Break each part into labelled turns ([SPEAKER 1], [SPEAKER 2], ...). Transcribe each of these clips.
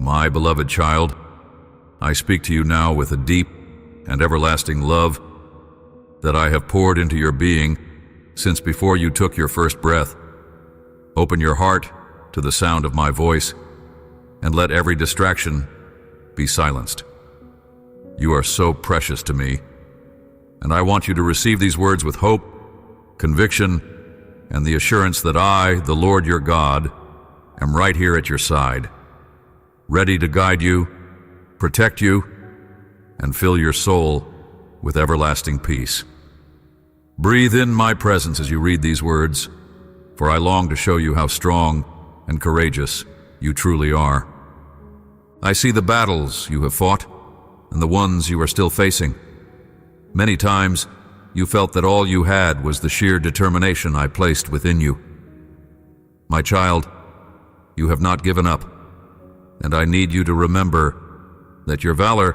[SPEAKER 1] My beloved child, I speak to you now with a deep and everlasting love that I have poured into your being since before you took your first breath. Open your heart to the sound of my voice and let every distraction be silenced. You are so precious to me, and I want you to receive these words with hope, conviction, and the assurance that I, the Lord your God, am right here at your side, ready to guide you, protect you, and fill your soul with everlasting peace. Breathe in my presence as you read these words, for I long to show you how strong and courageous you truly are. I see the battles you have fought and the ones you are still facing. Many times you felt that all you had was the sheer determination I placed within you. My child, you have not given up, and I need you to remember that your valor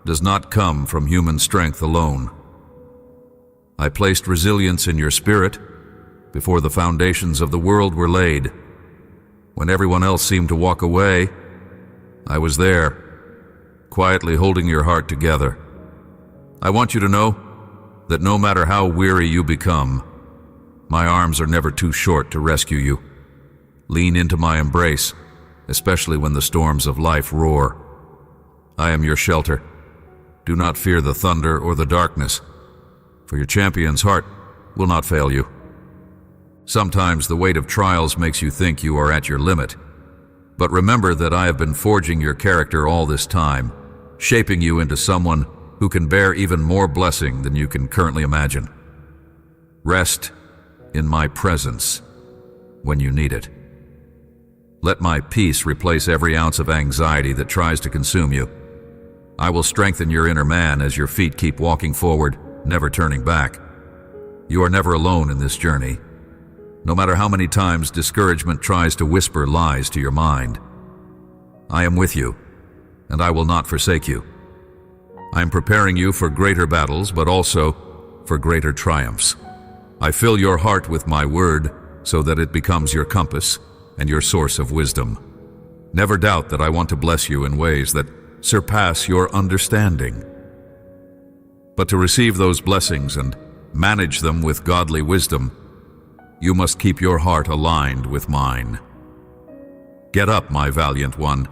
[SPEAKER 1] does not come from human strength alone. I placed resilience in your spirit before the foundations of the world were laid. When everyone else seemed to walk away, I was there, quietly holding your heart together. I want you to know that no matter how weary you become, my arms are never too short to rescue you. Lean into my embrace, especially when the storms of life roar. I am your shelter. Do not fear the thunder or the darkness, for your champion's heart will not fail you. Sometimes the weight of trials makes you think you are at your limit, but remember that I have been forging your character all this time, shaping you into someone who can bear even more blessing than you can currently imagine. Rest in my presence when you need it. Let my peace replace every ounce of anxiety that tries to consume you. I will strengthen your inner man as your feet keep walking forward, never turning back. You are never alone in this journey. No matter how many times discouragement tries to whisper lies to your mind, I am with you, and I will not forsake you. I am preparing you for greater battles, but also for greater triumphs. I fill your heart with my word so that it becomes your compass and your source of wisdom. Never doubt that I want to bless you in ways that surpass your understanding. But to receive those blessings and manage them with godly wisdom, you must keep your heart aligned with mine. Get up, my valiant one,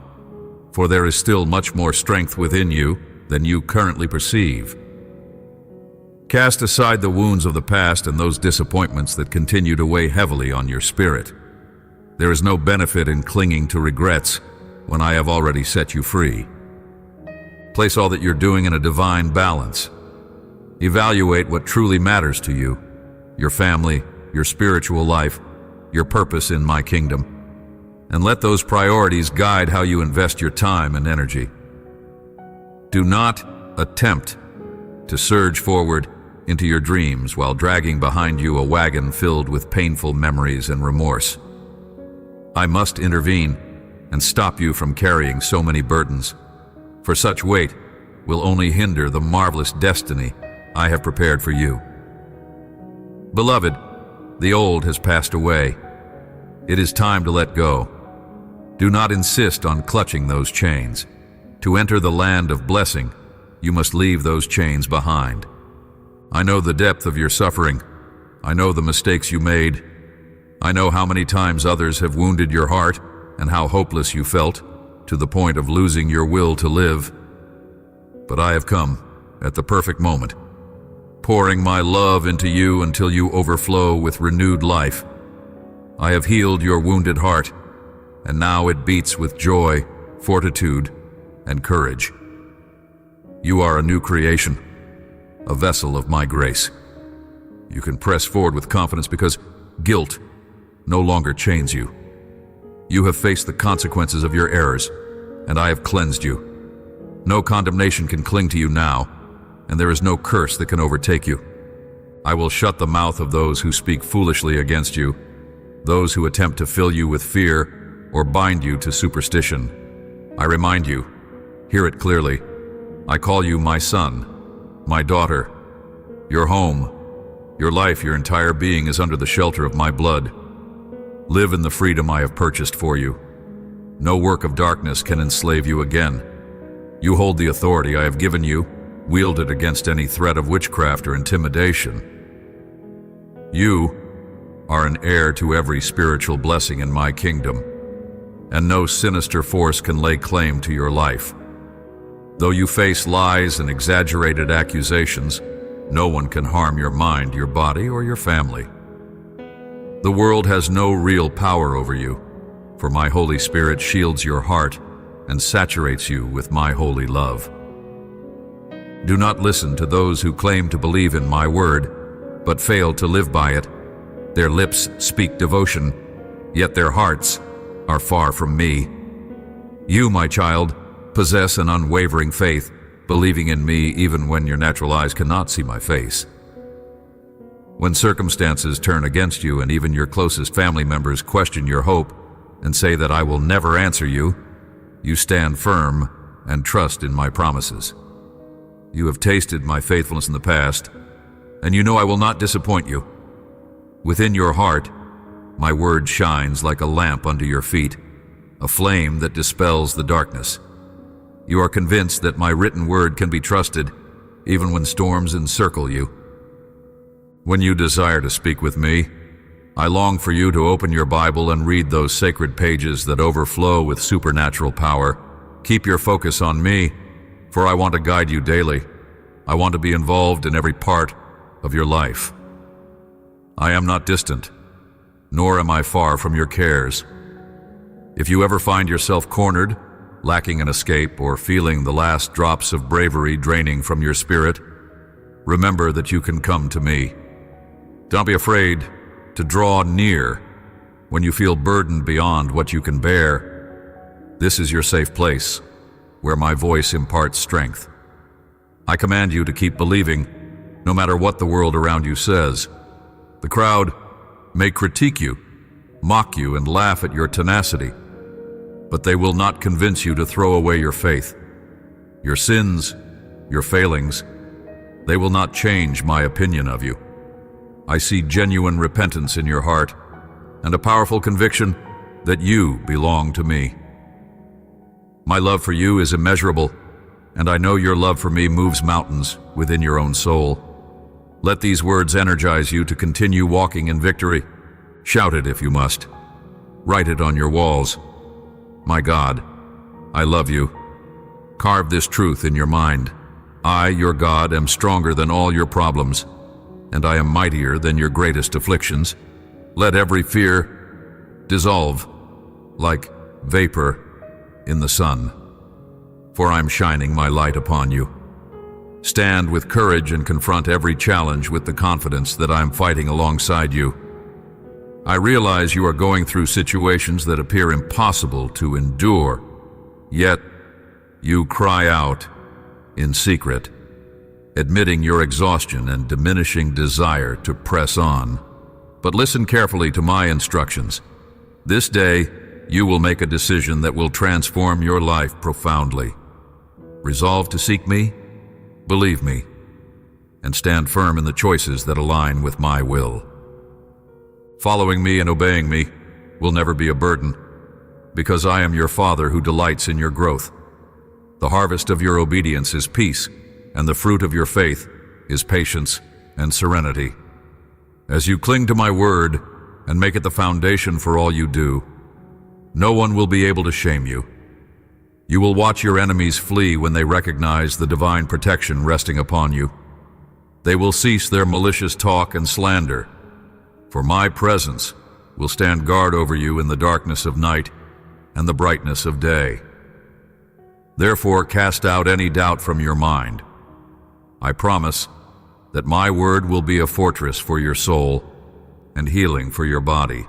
[SPEAKER 1] for there is still much more strength within you than you currently perceive. Cast aside the wounds of the past and those disappointments that continue to weigh heavily on your spirit. There is no benefit in clinging to regrets when I have already set you free. Place all that you're doing in a divine balance. Evaluate what truly matters to you, your family, your spiritual life, your purpose in my kingdom, and let those priorities guide how you invest your time and energy. Do not attempt to surge forward into your dreams while dragging behind you a wagon filled with painful memories and remorse. I must intervene and stop you from carrying so many burdens, for such weight will only hinder the marvelous destiny I have prepared for you. Beloved, the old has passed away. It is time to let go. Do not insist on clutching those chains. To enter the land of blessing, you must leave those chains behind. I know the depth of your suffering. I know the mistakes you made. I know how many times others have wounded your heart and how hopeless you felt, to the point of losing your will to live. But I have come at the perfect moment, pouring my love into you until you overflow with renewed life. I have healed your wounded heart, and now it beats with joy, fortitude, and courage. You are a new creation, a vessel of my grace. You can press forward with confidence because guilt no longer chains you. You have faced the consequences of your errors, and I have cleansed you. No condemnation can cling to you now, and there is no curse that can overtake you. I will shut the mouth of those who speak foolishly against you, those who attempt to fill you with fear or bind you to superstition. I remind you, hear it clearly, I call you my son, my daughter. Your home, your life, your entire being is under the shelter of my blood. Live in the freedom I have purchased for you. No work of darkness can enslave you again. You hold the authority I have given you, wield it against any threat of witchcraft or intimidation. You are an heir to every spiritual blessing in my kingdom, and no sinister force can lay claim to your life. Though you face lies and exaggerated accusations, no one can harm your mind, your body, or your family. The world has no real power over you, for my Holy Spirit shields your heart and saturates you with my holy love. Do not listen to those who claim to believe in my word, but fail to live by it. Their lips speak devotion, yet their hearts are far from me. You, my child, possess an unwavering faith, believing in me even when your natural eyes cannot see my face. When circumstances turn against you and even your closest family members question your hope and say that I will never answer you, you stand firm and trust in my promises. You have tasted my faithfulness in the past, and you know I will not disappoint you. Within your heart, my word shines like a lamp under your feet, a flame that dispels the darkness. You are convinced that my written word can be trusted, even when storms encircle you. When you desire to speak with me, I long for you to open your Bible and read those sacred pages that overflow with supernatural power. Keep your focus on me, for I want to guide you daily. I want to be involved in every part of your life. I am not distant, nor am I far from your cares. If you ever find yourself cornered, lacking an escape, or feeling the last drops of bravery draining from your spirit, remember that you can come to me. Don't be afraid to draw near when you feel burdened beyond what you can bear. This is your safe place, where my voice imparts strength. I command you to keep believing, no matter what the world around you says. The crowd may critique you, mock you, and laugh at your tenacity, but they will not convince you to throw away your faith. Your sins, your failings, they will not change my opinion of you. I see genuine repentance in your heart and a powerful conviction that you belong to me. My love for you is immeasurable, and I know your love for me moves mountains within your own soul. Let these words energize you to continue walking in victory. Shout it if you must. Write it on your walls. My God, I love you. Carve this truth in your mind. I, your God, am stronger than all your problems, and I am mightier than your greatest afflictions. Let every fear dissolve like vapor in the sun, for I'm shining my light upon you. Stand with courage and confront every challenge with the confidence that I'm fighting alongside you. I realize you are going through situations that appear impossible to endure, yet you cry out in secret, admitting your exhaustion and diminishing desire to press on. But listen carefully to my instructions. This day, you will make a decision that will transform your life profoundly. Resolve to seek me, believe me, and stand firm in the choices that align with my will. Following me and obeying me will never be a burden, because I am your Father who delights in your growth. The harvest of your obedience is peace, and the fruit of your faith is patience and serenity. As you cling to my word and make it the foundation for all you do, no one will be able to shame you. You will watch your enemies flee when they recognize the divine protection resting upon you. They will cease their malicious talk and slander, for my presence will stand guard over you in the darkness of night and the brightness of day. Therefore, cast out any doubt from your mind. I promise that my word will be a fortress for your soul and healing for your body.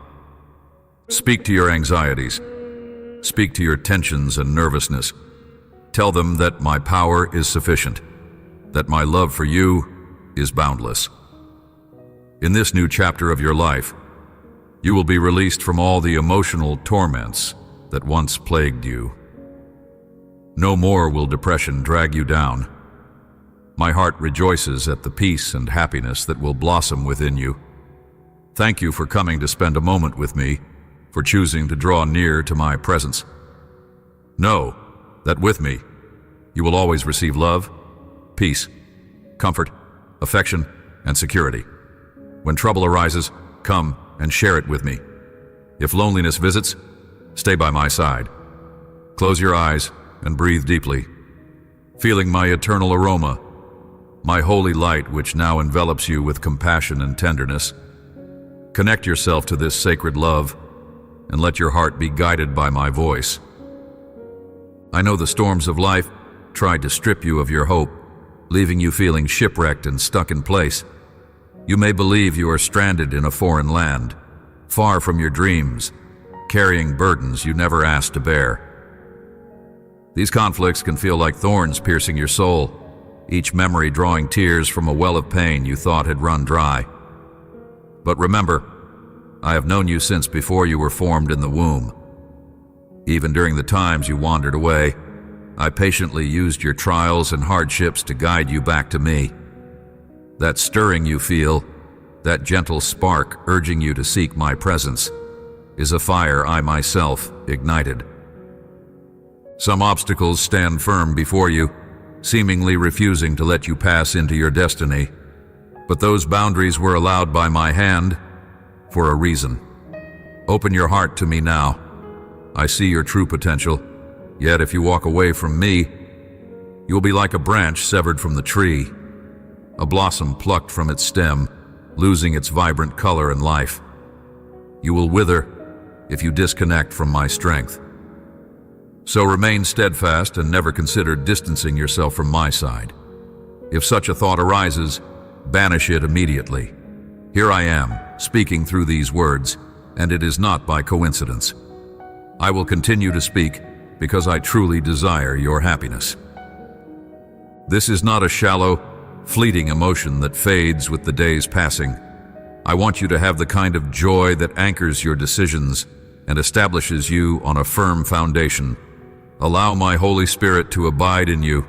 [SPEAKER 1] Speak to your anxieties. Speak to your tensions and nervousness. Tell them that my power is sufficient, that my love for you is boundless. In this new chapter of your life, you will be released from all the emotional torments that once plagued you. No more will depression drag you down. My heart rejoices at the peace and happiness that will blossom within you. Thank you for coming to spend a moment with me, for choosing to draw near to my presence. Know that with me, you will always receive love, peace, comfort, affection, and security. When trouble arises, come and share it with me. If loneliness visits, stay by my side. Close your eyes and breathe deeply, feeling my eternal aroma, my holy light which now envelops you with compassion and tenderness. Connect yourself to this sacred love and let your heart be guided by my voice. I know the storms of life tried to strip you of your hope, leaving you feeling shipwrecked and stuck in place. You may believe you are stranded in a foreign land, far from your dreams, carrying burdens you never asked to bear. These conflicts can feel like thorns piercing your soul, each memory drawing tears from a well of pain you thought had run dry. But remember, I have known you since before you were formed in the womb. Even during the times you wandered away, I patiently used your trials and hardships to guide you back to me. That stirring you feel, that gentle spark urging you to seek my presence, is a fire I myself ignited. Some obstacles stand firm before you, seemingly refusing to let you pass into your destiny. But those boundaries were allowed by my hand for a reason. Open your heart to me now. I see your true potential, yet if you walk away from me, you will be like a branch severed from the tree, a blossom plucked from its stem, losing its vibrant color and life. You will wither if you disconnect from my strength. So remain steadfast and never consider distancing yourself from my side. If such a thought arises, banish it immediately. Here I am, speaking through these words, and it is not by coincidence. I will continue to speak because I truly desire your happiness. This is not a shallow, fleeting emotion that fades with the days passing. I want you to have the kind of joy that anchors your decisions and establishes you on a firm foundation. Allow my Holy Spirit to abide in you,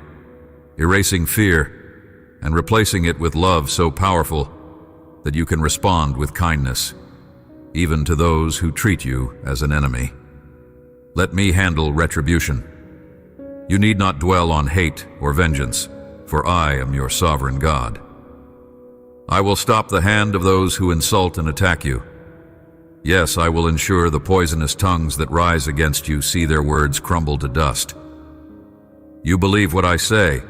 [SPEAKER 1] erasing fear and replacing it with love so powerful that you can respond with kindness, even to those who treat you as an enemy. Let me handle retribution. You need not dwell on hate or vengeance, for I am your sovereign God. I will stop the hand of those who insult and attack you. Yes, I will ensure the poisonous tongues that rise against you see their words crumble to dust. You believe what I say,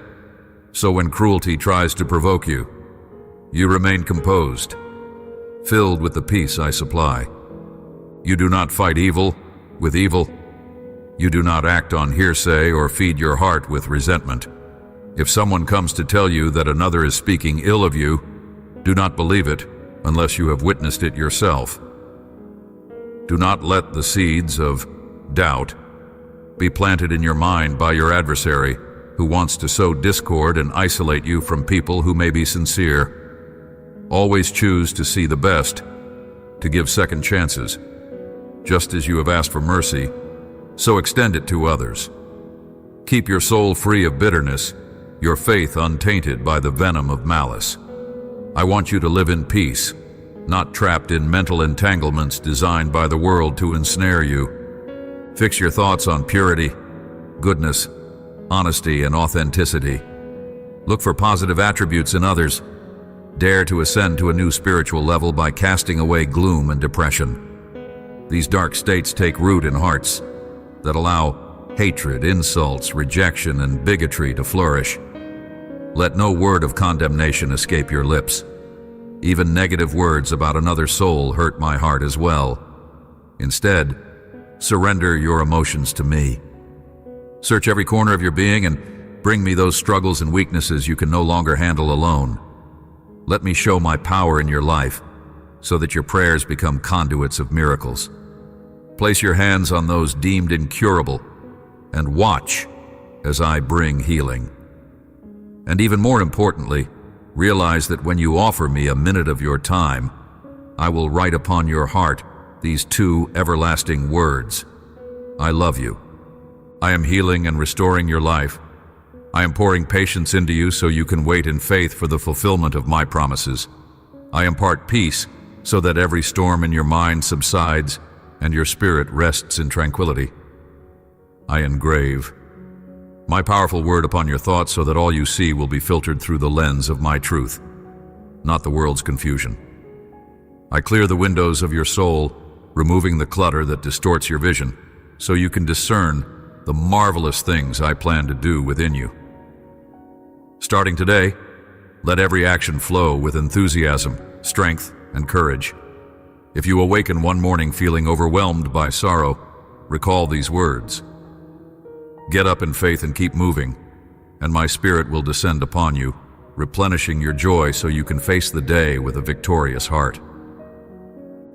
[SPEAKER 1] so when cruelty tries to provoke you, you remain composed, filled with the peace I supply. You do not fight evil with evil. You do not act on hearsay or feed your heart with resentment. If someone comes to tell you that another is speaking ill of you, do not believe it unless you have witnessed it yourself. Do not let the seeds of doubt be planted in your mind by your adversary who wants to sow discord and isolate you from people who may be sincere. Always choose to see the best, to give second chances. Just as you have asked for mercy, so extend it to others. Keep your soul free of bitterness, your faith untainted by the venom of malice. I want you to live in peace, not trapped in mental entanglements designed by the world to ensnare you. Fix your thoughts on purity, goodness, honesty, and authenticity. Look for positive attributes in others. Dare to ascend to a new spiritual level by casting away gloom and depression. These dark states take root in hearts that allow hatred, insults, rejection, and bigotry to flourish. Let no word of condemnation escape your lips. Even negative words about another soul hurt my heart as well. Instead, surrender your emotions to me. Search every corner of your being and bring me those struggles and weaknesses you can no longer handle alone. Let me show my power in your life so that your prayers become conduits of miracles. Place your hands on those deemed incurable and watch as I bring healing. And even more importantly, realize that when you offer me a minute of your time, I will write upon your heart these two everlasting words. I love you. I am healing and restoring your life. I am pouring patience into you so you can wait in faith for the fulfillment of my promises. I impart peace so that every storm in your mind subsides and your spirit rests in tranquility. I engrave. My powerful word upon your thoughts so that all you see will be filtered through the lens of my truth, not the world's confusion. I clear the windows of your soul, removing the clutter that distorts your vision, so you can discern the marvelous things I plan to do within you. Starting today, let every action flow with enthusiasm, strength, and courage. If you awaken one morning feeling overwhelmed by sorrow, recall these words. Get up in faith and keep moving, and my spirit will descend upon you, replenishing your joy so you can face the day with a victorious heart.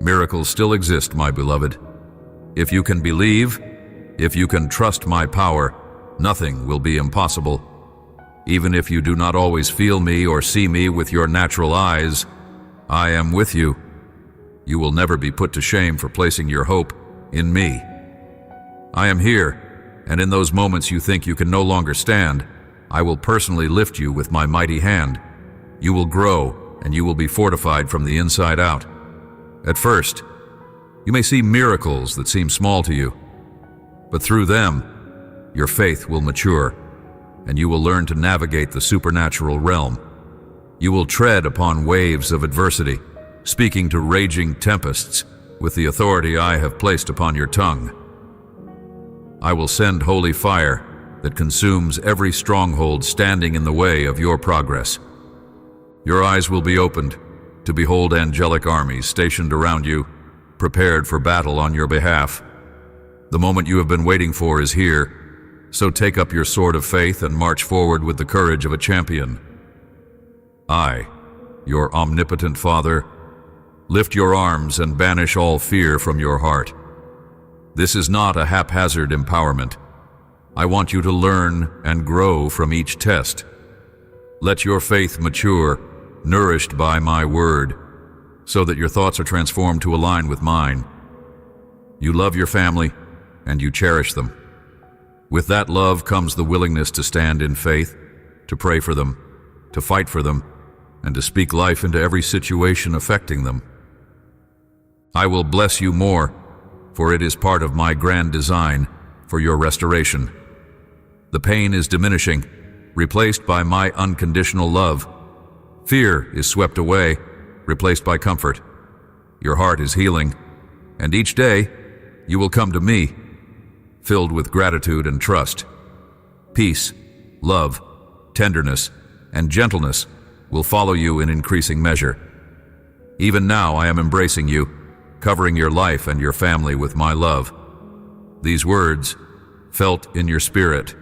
[SPEAKER 1] Miracles still exist, my beloved. If you can believe, if you can trust my power, nothing will be impossible. Even if you do not always feel me or see me with your natural eyes, I am with you. You will never be put to shame for placing your hope in me. I am here, and in those moments you think you can no longer stand, I will personally lift you with my mighty hand. You will grow, and you will be fortified from the inside out. At first, you may see miracles that seem small to you, but through them, your faith will mature, and you will learn to navigate the supernatural realm. You will tread upon waves of adversity, speaking to raging tempests with the authority I have placed upon your tongue. I will send holy fire that consumes every stronghold standing in the way of your progress. Your eyes will be opened to behold angelic armies stationed around you, prepared for battle on your behalf. The moment you have been waiting for is here, so take up your sword of faith and march forward with the courage of a champion. I, your omnipotent Father, lift your arms and banish all fear from your heart. This is not a haphazard empowerment. I want you to learn and grow from each test. Let your faith mature, nourished by my word, so that your thoughts are transformed to align with mine. You love your family, and you cherish them. With that love comes the willingness to stand in faith, to pray for them, to fight for them, and to speak life into every situation affecting them. I will bless you more, for it is part of my grand design for your restoration. The pain is diminishing, replaced by my unconditional love. Fear is swept away, replaced by comfort. Your heart is healing, and each day you will come to me, filled with gratitude and trust. Peace, love, tenderness, and gentleness will follow you in increasing measure. Even now I am embracing you, covering your life and your family with my love. These words, felt in your spirit,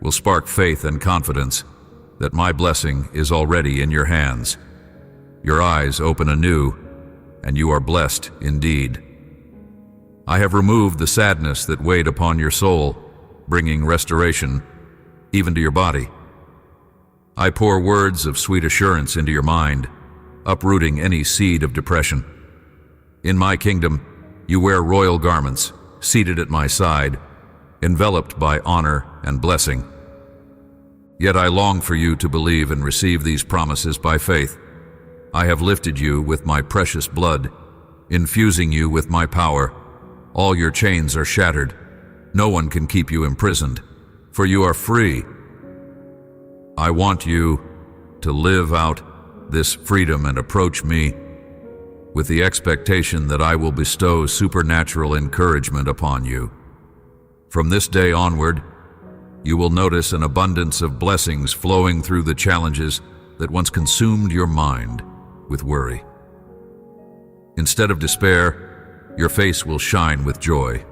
[SPEAKER 1] will spark faith and confidence that my blessing is already in your hands. Your eyes open anew, and you are blessed indeed. I have removed the sadness that weighed upon your soul, bringing restoration even to your body. I pour words of sweet assurance into your mind, uprooting any seed of depression. In my kingdom, you wear royal garments, seated at my side, enveloped by honor and blessing. Yet I long for you to believe and receive these promises by faith. I have lifted you with my precious blood, infusing you with my power. All your chains are shattered. No one can keep you imprisoned, for you are free. I want you to live out this freedom and approach me with the expectation that I will bestow supernatural encouragement upon you. From this day onward, you will notice an abundance of blessings flowing through the challenges that once consumed your mind with worry. Instead of despair, your face will shine with joy.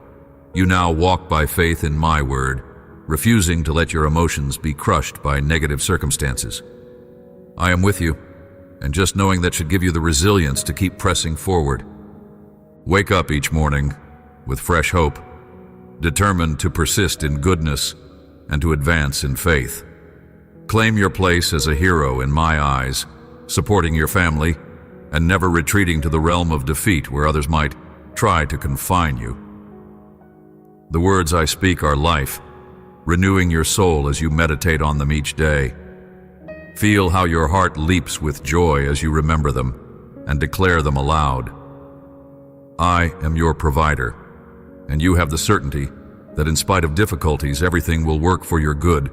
[SPEAKER 1] You now walk by faith in my word, refusing to let your emotions be crushed by negative circumstances. I am with you, and just knowing that should give you the resilience to keep pressing forward. Wake up each morning with fresh hope, determined to persist in goodness and to advance in faith. Claim your place as a hero in my eyes, supporting your family and never retreating to the realm of defeat where others might try to confine you. The words I speak are life, renewing your soul as you meditate on them each day. Feel how your heart leaps with joy as you remember them and declare them aloud. I am your provider, and you have the certainty that in spite of difficulties, everything will work for your good.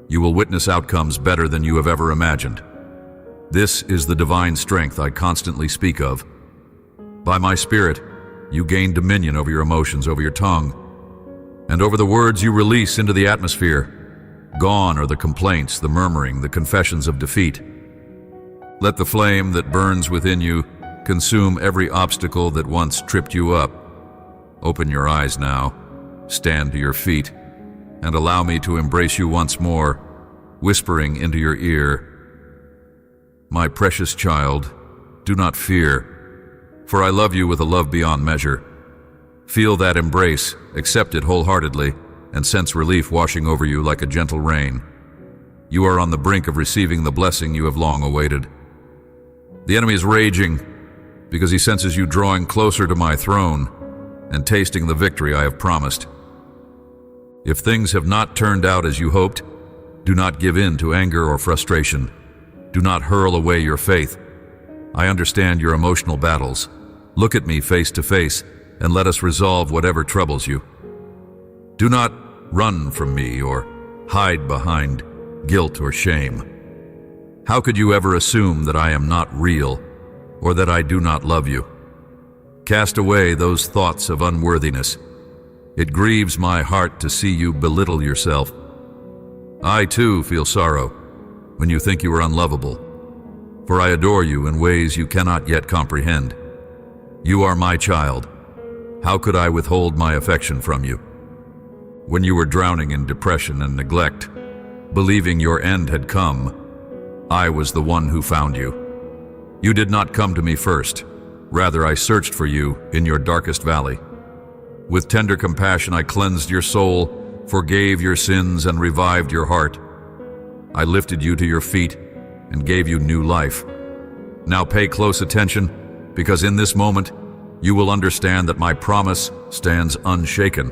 [SPEAKER 1] You will witness outcomes better than you have ever imagined. This is the divine strength I constantly speak of. By my spirit, you gain dominion over your emotions, over your tongue, and over the words you release into the atmosphere. Gone are the complaints, the murmuring, the confessions of defeat. Let the flame that burns within you consume every obstacle that once tripped you up. Open your eyes now, stand to your feet, and allow me to embrace you once more, whispering into your ear, "My precious child, do not fear, for I love you with a love beyond measure." Feel that embrace, accept it wholeheartedly, and sense relief washing over you like a gentle rain. You are on the brink of receiving the blessing you have long awaited. The enemy is raging because he senses you drawing closer to my throne and tasting the victory I have promised. If things have not turned out as you hoped, do not give in to anger or frustration. Do not hurl away your faith. I understand your emotional battles. Look at me face to face and let us resolve whatever troubles you. Do not run from me or hide behind guilt or shame. How could you ever assume that I am not real or that I do not love you? Cast away those thoughts of unworthiness. It grieves my heart to see you belittle yourself. I too feel sorrow when you think you are unlovable, for I adore you in ways you cannot yet comprehend. You are my child. How could I withhold my affection from you? When you were drowning in depression and neglect, believing your end had come, I was the one who found you. You did not come to me first. Rather, I searched for you in your darkest valley. With tender compassion, I cleansed your soul, forgave your sins, and revived your heart. I lifted you to your feet and gave you new life. Now pay close attention, because in this moment, you will understand that my promise stands unshaken.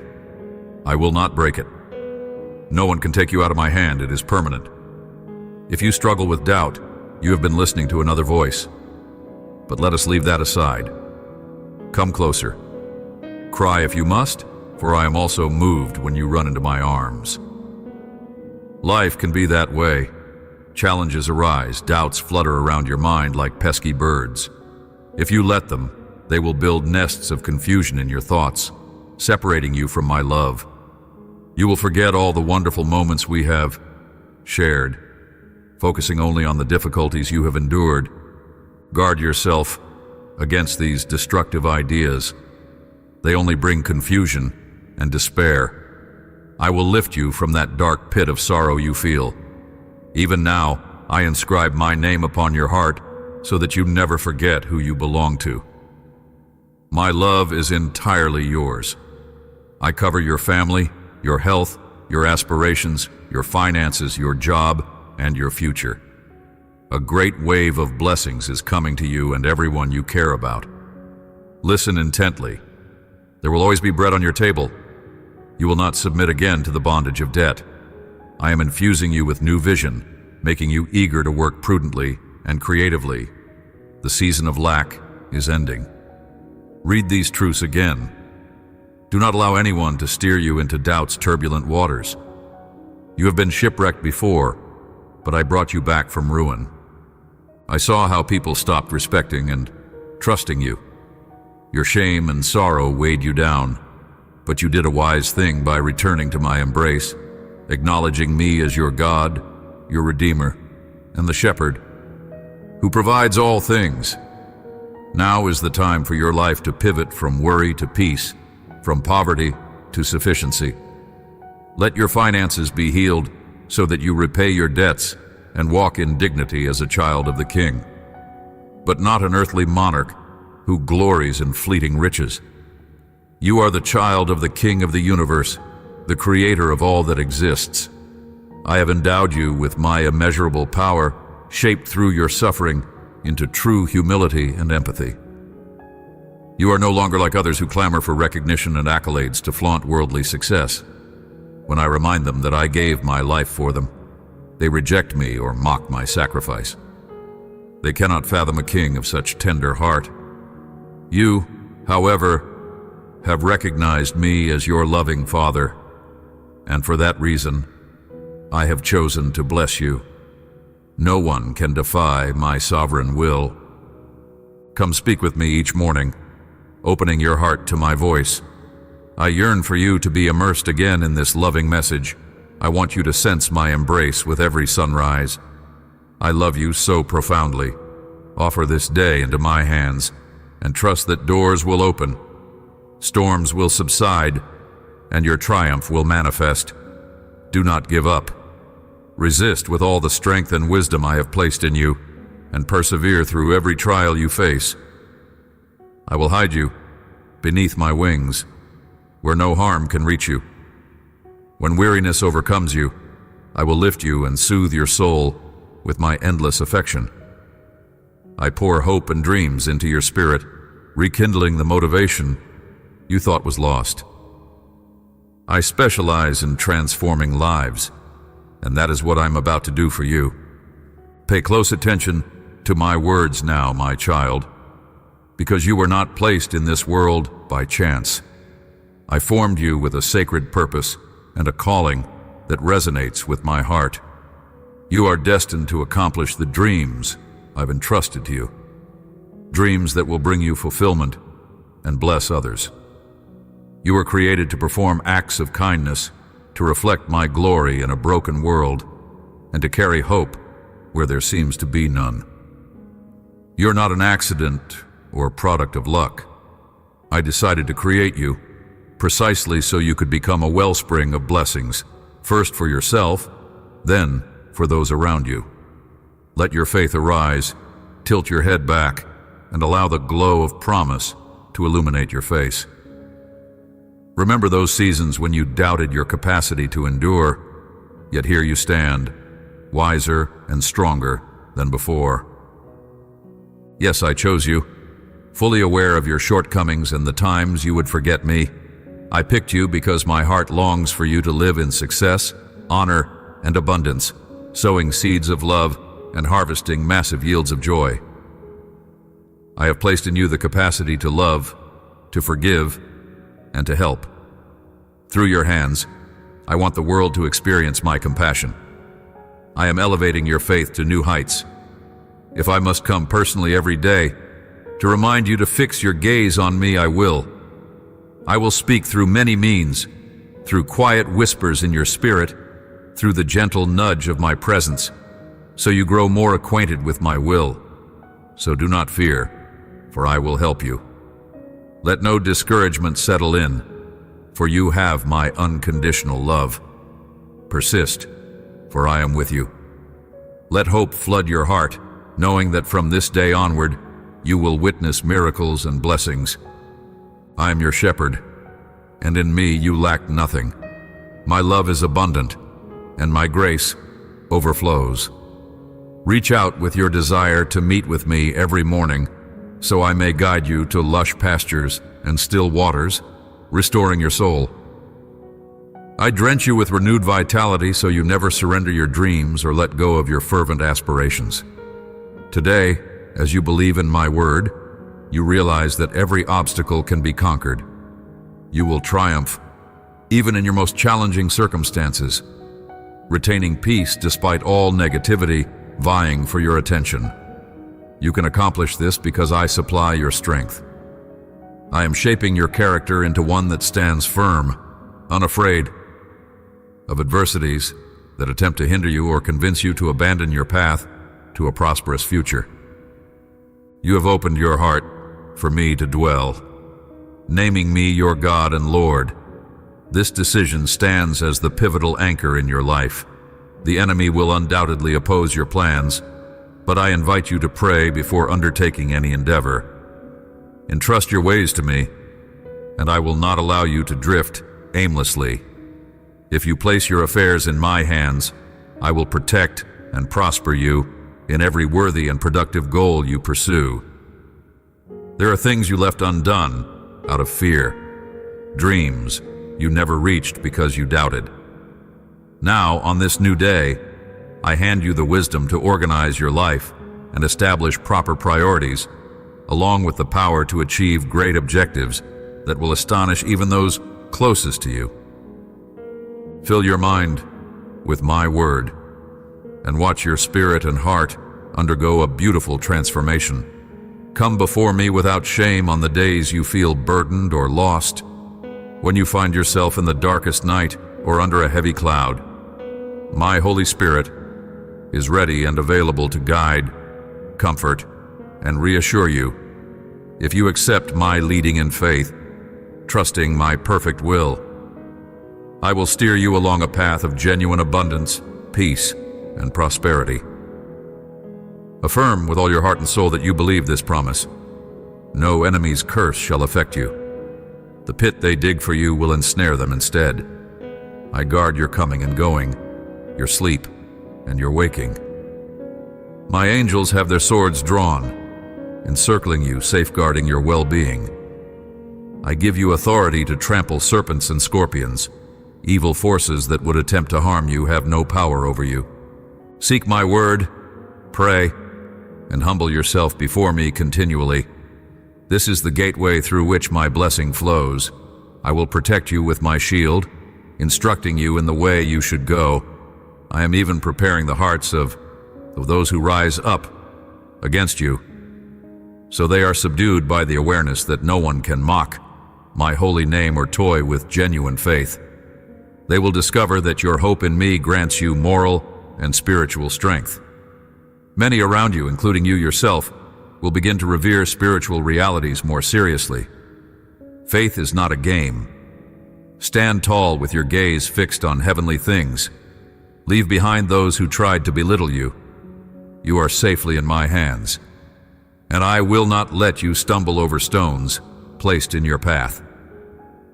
[SPEAKER 1] I will not break it. No one can take you out of my hand. It is permanent. If you struggle with doubt, you have been listening to another voice. But let us leave that aside. Come closer. Cry if you must, for I am also moved when you run into my arms. Life can be that way. Challenges arise, doubts flutter around your mind like pesky birds. If you let them, they will build nests of confusion in your thoughts, separating you from my love. You will forget all the wonderful moments we have shared, focusing only on the difficulties you have endured. Guard yourself against these destructive ideas. They only bring confusion and despair. I will lift you from that dark pit of sorrow you feel. Even now, I inscribe my name upon your heart so that you never forget who you belong to. My love is entirely yours. I cover your family, your health, your aspirations, your finances, your job, and your future. A great wave of blessings is coming to you and everyone you care about. Listen intently. There will always be bread on your table. You will not submit again to the bondage of debt. I am infusing you with new vision, making you eager to work prudently and creatively. The season of lack is ending. Read these truths again. Do not allow anyone to steer you into doubt's turbulent waters. You have been shipwrecked before, but I brought you back from ruin. I saw how people stopped respecting and trusting you. Your shame and sorrow weighed you down, but you did a wise thing by returning to my embrace, acknowledging me as your God, your Redeemer, and the Shepherd, who provides all things. Now is the time for your life to pivot from worry to peace, from poverty to sufficiency. Let your finances be healed so that you repay your debts and walk in dignity as a child of the King, but not an earthly monarch who glories in fleeting riches. You are the child of the King of the universe, the creator of all that exists. I have endowed you with my immeasurable power, shaped through your suffering into true humility and empathy. You are no longer like others who clamor for recognition and accolades to flaunt worldly success. When I remind them that I gave my life for them, they reject me or mock my sacrifice. They cannot fathom a king of such tender heart. You, however, have recognized me as your loving Father, and for that reason, I have chosen to bless you. No one can defy my sovereign will. Come speak with me each morning, opening your heart to my voice. I yearn for you to be immersed again in this loving message. I want you to sense my embrace with every sunrise. I love you so profoundly. Offer this day into my hands, and trust that doors will open, storms will subside, and your triumph will manifest. Do not give up. Resist with all the strength and wisdom I have placed in you, and persevere through every trial you face. I will hide you beneath my wings, where no harm can reach you. When weariness overcomes you, I will lift you and soothe your soul with my endless affection. I pour hope and dreams into your spirit, rekindling the motivation you thought was lost. I specialize in transforming lives, and that is what I'm about to do for you. Pay close attention to my words now, my child, because you were not placed in this world by chance. I formed you with a sacred purpose and a calling that resonates with my heart. You are destined to accomplish the dreams I've entrusted to you, dreams that will bring you fulfillment and bless others. You were created to perform acts of kindness, to reflect my glory in a broken world, and to carry hope where there seems to be none. You're not an accident or product of luck. I decided to create you precisely so you could become a wellspring of blessings, first for yourself, then for those around you. Let your faith arise, tilt your head back, and allow the glow of promise to illuminate your face. Remember those seasons when you doubted your capacity to endure, yet here you stand, wiser and stronger than before. Yes, I chose you, fully aware of your shortcomings and the times you would forget me. I picked you because my heart longs for you to live in success, honor, and abundance, sowing seeds of love and harvesting massive yields of joy. I have placed in you the capacity to love, to forgive, and to help. Through your hands, I want the world to experience my compassion. I am elevating your faith to new heights. If I must come personally every day to remind you to fix your gaze on me, I will. I will speak through many means, through quiet whispers in your spirit, through the gentle nudge of my presence, so you grow more acquainted with my will. So do not fear, for I will help you. Let no discouragement settle in, for you have my unconditional love. Persist, for I am with you. Let hope flood your heart, knowing that from this day onward, you will witness miracles and blessings. I am your shepherd, and in me you lack nothing. My love is abundant, and my grace overflows. Reach out with your desire to meet with me every morning, so I may guide you to lush pastures and still waters, restoring your soul. I drench you with renewed vitality so you never surrender your dreams or let go of your fervent aspirations. Today, as you believe in my word, you realize that every obstacle can be conquered. You will triumph, even in your most challenging circumstances, retaining peace despite all negativity vying for your attention. You can accomplish this because I supply your strength. I am shaping your character into one that stands firm, unafraid of adversities that attempt to hinder you or convince you to abandon your path to a prosperous future. You have opened your heart for me to dwell, naming me your God and Lord. This decision stands as the pivotal anchor in your life. The enemy will undoubtedly oppose your plans, but I invite you to pray before undertaking any endeavor. Entrust your ways to me, and I will not allow you to drift aimlessly. If you place your affairs in my hands, I will protect and prosper you in every worthy and productive goal you pursue. There are things you left undone out of fear, dreams you never reached because you doubted. Now, on this new day, I hand you the wisdom to organize your life and establish proper priorities, along with the power to achieve great objectives that will astonish even those closest to you. Fill your mind with my word and watch your spirit and heart undergo a beautiful transformation. Come before me without shame on the days you feel burdened or lost, when you find yourself in the darkest night or under a heavy cloud. My Holy Spirit is ready and available to guide, comfort, and reassure you if you accept my leading in faith, trusting my perfect will. I will steer you along a path of genuine abundance, peace, and prosperity. Affirm with all your heart and soul that you believe this promise. No enemy's curse shall affect you. The pit they dig for you will ensnare them instead. I guard your coming and going, your sleep and your waking. My angels have their swords drawn, encircling you, safeguarding your well-being. I give you authority to trample serpents and scorpions. Evil forces that would attempt to harm you have no power over you. Seek my word, pray, and humble yourself before me continually. This is the gateway through which my blessing flows. I will protect you with my shield, instructing you in the way you should go. I am even preparing the hearts of those who rise up against you, so they are subdued by the awareness that no one can mock my holy name or toy with genuine faith. They will discover that your hope in me grants you moral and spiritual strength. Many around you, including you yourself, will begin to revere spiritual realities more seriously. Faith is not a game. Stand tall with your gaze fixed on heavenly things. Leave behind those who tried to belittle you. You are safely in my hands, and I will not let you stumble over stones placed in your path.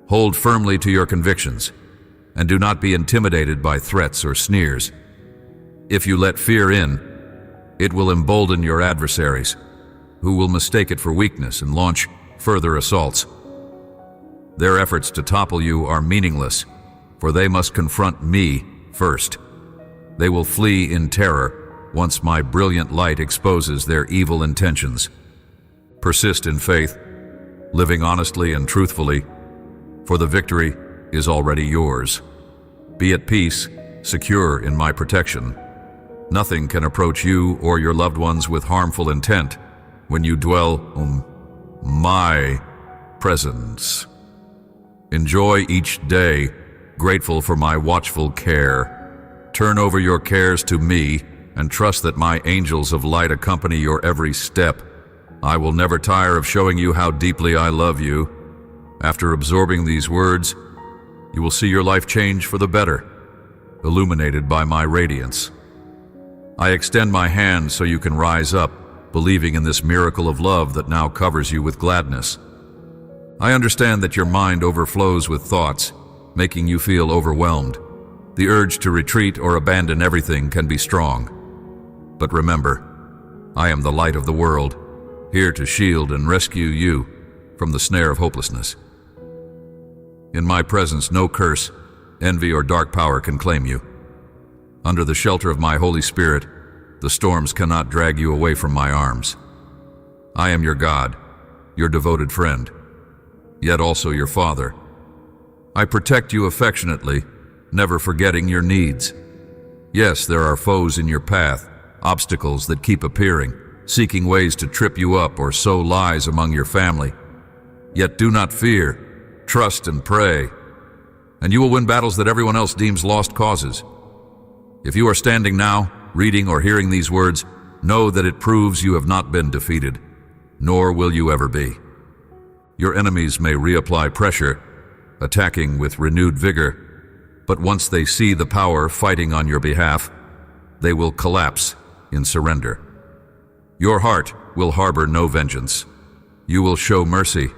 [SPEAKER 1] Hold firmly to your convictions, and do not be intimidated by threats or sneers. If you let fear in, it will embolden your adversaries, who will mistake it for weakness and launch further assaults. Their efforts to topple you are meaningless, for they must confront me first. They will flee in terror once my brilliant light exposes their evil intentions. Persist in faith, living honestly and truthfully, for the victory is already yours. Be at peace, secure in my protection. Nothing can approach you or your loved ones with harmful intent when you dwell in my presence. Enjoy each day, grateful for my watchful care. Turn over your cares to me and trust that my angels of light accompany your every step. I will never tire of showing you how deeply I love you. After absorbing these words, you will see your life change for the better, illuminated by my radiance. I extend my hand so you can rise up, believing in this miracle of love that now covers you with gladness. I understand that your mind overflows with thoughts, making you feel overwhelmed. The urge to retreat or abandon everything can be strong. But remember, I am the light of the world, here to shield and rescue you from the snare of hopelessness. In my presence, no curse, envy, or dark power can claim you. Under the shelter of my Holy Spirit, the storms cannot drag you away from my arms. I am your God, your devoted friend, yet also your Father. I protect you affectionately, never forgetting your needs. Yes, there are foes in your path, obstacles that keep appearing, seeking ways to trip you up or sow lies among your family. Yet do not fear, trust and pray, and you will win battles that everyone else deems lost causes. If you are standing now, reading or hearing these words, know that it proves you have not been defeated, nor will you ever be. Your enemies may reapply pressure, attacking with renewed vigor, but once they see the power fighting on your behalf, they will collapse in surrender. Your heart will harbor no vengeance. You will show mercy,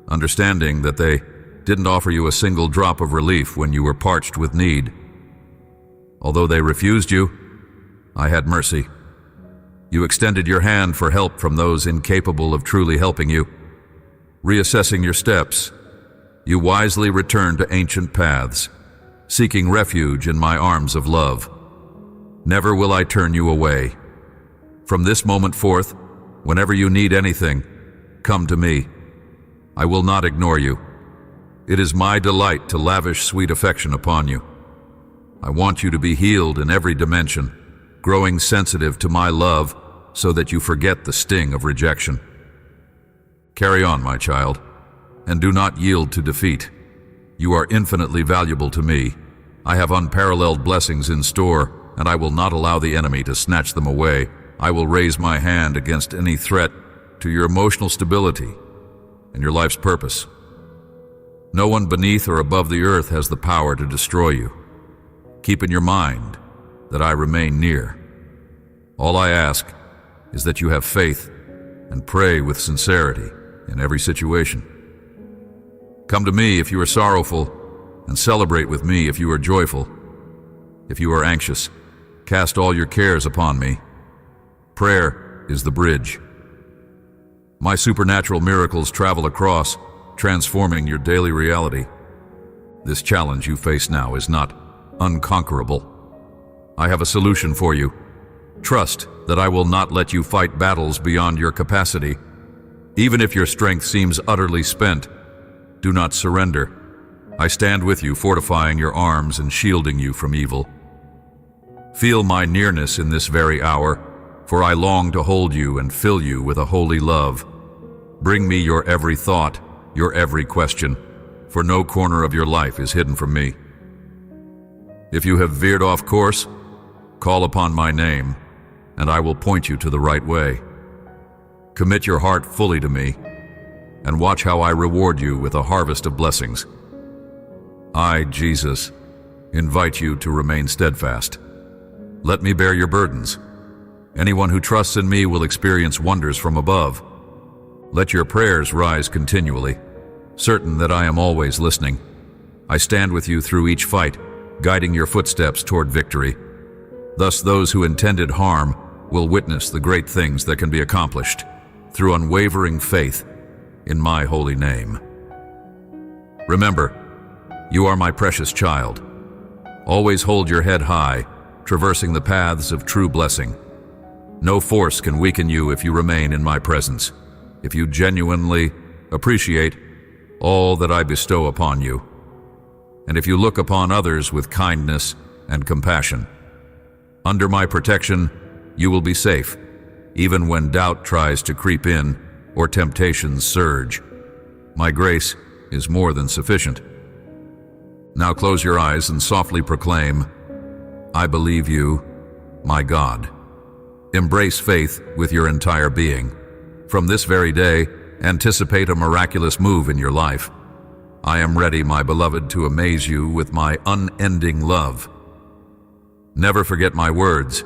[SPEAKER 1] understanding that they didn't offer you a single drop of relief when you were parched with need. Although they refused you, I had mercy. You extended your hand for help from those incapable of truly helping you. Reassessing your steps, you wisely returned to ancient paths, seeking refuge in my arms of love. Never will I turn you away. From this moment forth, whenever you need anything, come to me. I will not ignore you. It is my delight to lavish sweet affection upon you. I want you to be healed in every dimension, growing sensitive to my love so that you forget the sting of rejection. Carry on, my child, and do not yield to defeat. You are infinitely valuable to me. I have unparalleled blessings in store, and I will not allow the enemy to snatch them away. I will raise my hand against any threat to your emotional stability and your life's purpose. No one beneath or above the earth has the power to destroy you. Keep in your mind that I remain near. All I ask is that you have faith and pray with sincerity in every situation. Come to me if you are sorrowful, and celebrate with me if you are joyful. If you are anxious, cast all your cares upon me. Prayer is the bridge. My supernatural miracles travel across, transforming your daily reality. This challenge you face now is not unconquerable. I have a solution for you. Trust that I will not let you fight battles beyond your capacity. Even if your strength seems utterly spent, do not surrender. I stand with you, fortifying your arms and shielding you from evil. Feel my nearness in this very hour, for I long to hold you and fill you with a holy love. Bring me your every thought, your every question, for no corner of your life is hidden from me. If you have veered off course, call upon my name, and I will point you to the right way. Commit your heart fully to me, and watch how I reward you with a harvest of blessings. I, Jesus, invite you to remain steadfast. Let me bear your burdens. Anyone who trusts in me will experience wonders from above. Let your prayers rise continually, certain that I am always listening. I stand with you through each fight, guiding your footsteps toward victory. Thus those who intended harm will witness the great things that can be accomplished through unwavering faith in my holy name. Remember, you are my precious child. Always hold your head high, traversing the paths of true blessing. No force can weaken you if you remain in my presence, if you genuinely appreciate all that I bestow upon you, and if you look upon others with kindness and compassion. Under my protection, you will be safe, even when doubt tries to creep in or temptations surge. My grace is more than sufficient. Now close your eyes and softly proclaim, I believe you, my God. Embrace faith with your entire being. From this very day, anticipate a miraculous move in your life. I am ready, my beloved, to amaze you with my unending love. Never forget my words.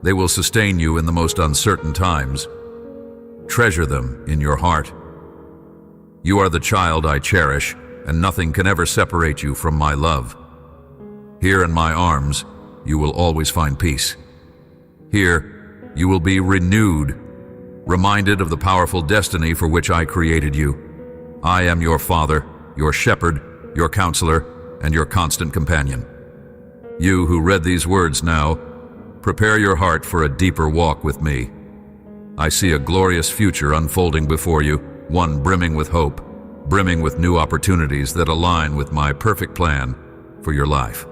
[SPEAKER 1] They will sustain you in the most uncertain times. Treasure them in your heart. You are the child I cherish, and nothing can ever separate you from my love. Here in my arms, you will always find peace. Here, you will be renewed, reminded of the powerful destiny for which I created you. I am your father, your shepherd, your counselor, and your constant companion. You who read these words now, prepare your heart for a deeper walk with me. I see a glorious future unfolding before you, one brimming with hope, brimming with new opportunities that align with my perfect plan for your life.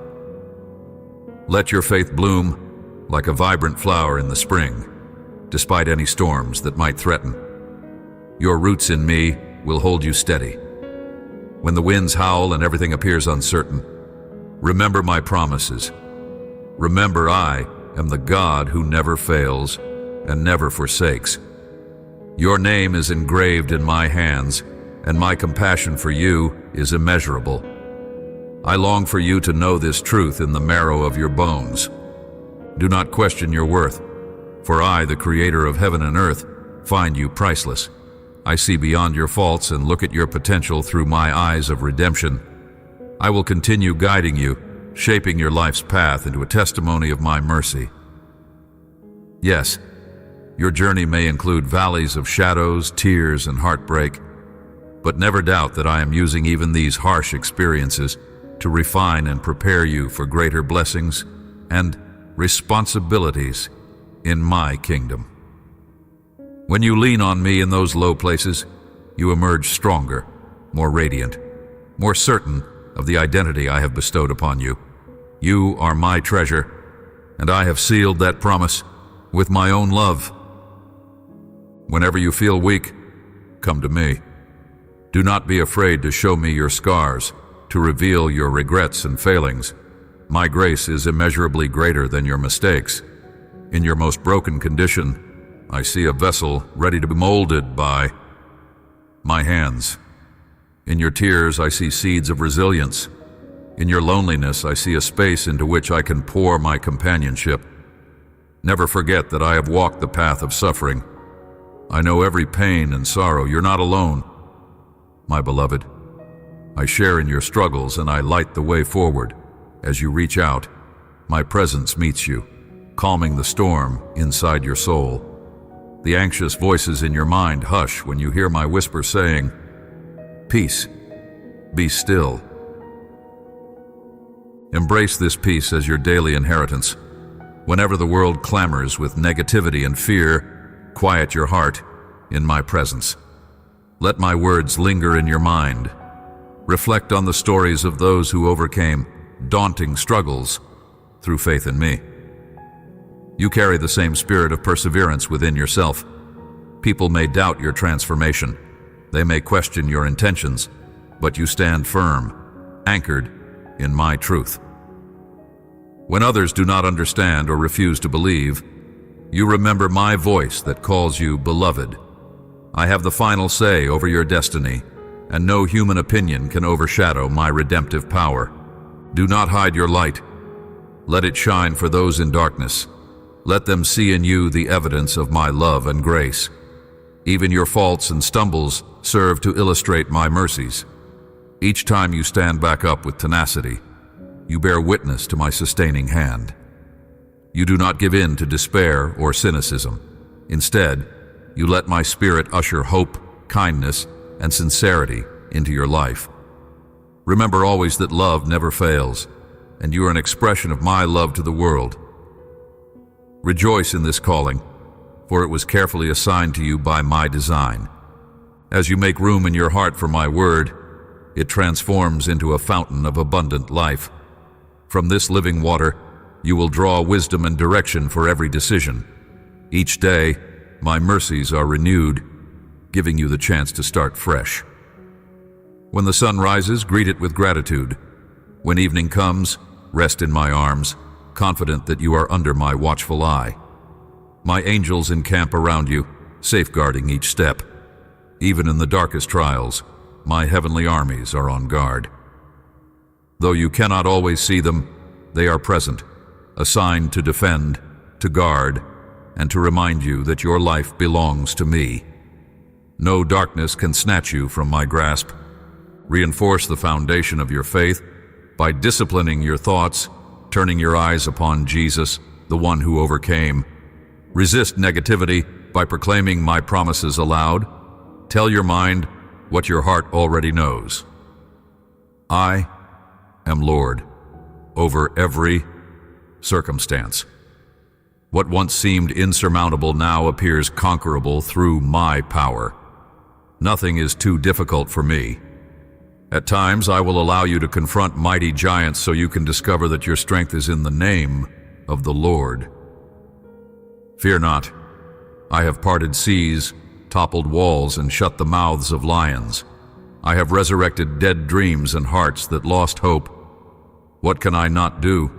[SPEAKER 1] Let your faith bloom like a vibrant flower in the spring, despite any storms that might threaten. Your roots in me will hold you steady. When the winds howl and everything appears uncertain, remember my promises. Remember I am the God who never fails and never forsakes. Your name is engraved in my hands, and my compassion for you is immeasurable. I long for you to know this truth in the marrow of your bones. Do not question your worth, for I, the Creator of heaven and earth, find you priceless. I see beyond your faults and look at your potential through my eyes of redemption. I will continue guiding you, shaping your life's path into a testimony of my mercy. Yes, your journey may include valleys of shadows, tears, and heartbreak, but never doubt that I am using even these harsh experiences to refine and prepare you for greater blessings and responsibilities in my kingdom. When you lean on me in those low places, you emerge stronger, more radiant, more certain of the identity I have bestowed upon you. You are my treasure, and I have sealed that promise with my own love. Whenever you feel weak, come to me. Do not be afraid to show me your scars, to reveal your regrets and failings. My grace is immeasurably greater than your mistakes. In your most broken condition, I see a vessel ready to be molded by my hands. In your tears, I see seeds of resilience. In your loneliness, I see a space into which I can pour my companionship. Never forget that I have walked the path of suffering. I know every pain and sorrow. You're not alone, my beloved. I share in your struggles and I light the way forward. As you reach out, my presence meets you, calming the storm inside your soul. The anxious voices in your mind hush when you hear my whisper saying, "Peace, be still." Embrace this peace as your daily inheritance. Whenever the world clamors with negativity and fear, quiet your heart in my presence. Let my words linger in your mind. Reflect on the stories of those who overcame daunting struggles through faith in me. You carry the same spirit of perseverance within yourself. People may doubt your transformation. They may question your intentions, but you stand firm, anchored in my truth. When others do not understand or refuse to believe, you remember my voice that calls you beloved. I have the final say over your destiny, and no human opinion can overshadow my redemptive power. Do not hide your light. Let it shine for those in darkness. Let them see in you the evidence of my love and grace. Even your faults and stumbles serve to illustrate my mercies. Each time you stand back up with tenacity, you bear witness to my sustaining hand. You do not give in to despair or cynicism. Instead, you let my spirit usher hope, kindness, and sincerity into your life. Remember always that love never fails, and you are an expression of my love to the world. Rejoice in this calling, for it was carefully assigned to you by my design. As you make room in your heart for my word, it transforms into a fountain of abundant life. From this living water, you will draw wisdom and direction for every decision. Each day, my mercies are renewed, giving you the chance to start fresh. When the sun rises, greet it with gratitude. When evening comes, rest in my arms, confident that you are under my watchful eye. My angels encamp around you, safeguarding each step. Even in the darkest trials, my heavenly armies are on guard. Though you cannot always see them, they are present, assigned to defend, to guard, and to remind you that your life belongs to me. No darkness can snatch you from my grasp. Reinforce the foundation of your faith by disciplining your thoughts, turning your eyes upon Jesus, the one who overcame. Resist negativity by proclaiming my promises aloud. Tell your mind what your heart already knows. I am Lord over every circumstance. What once seemed insurmountable now appears conquerable through my power. Nothing is too difficult for me. At times, I will allow you to confront mighty giants so you can discover that your strength is in the name of the Lord. Fear not. I have parted seas, toppled walls, and shut the mouths of lions. I have resurrected dead dreams and hearts that lost hope. What can I not do?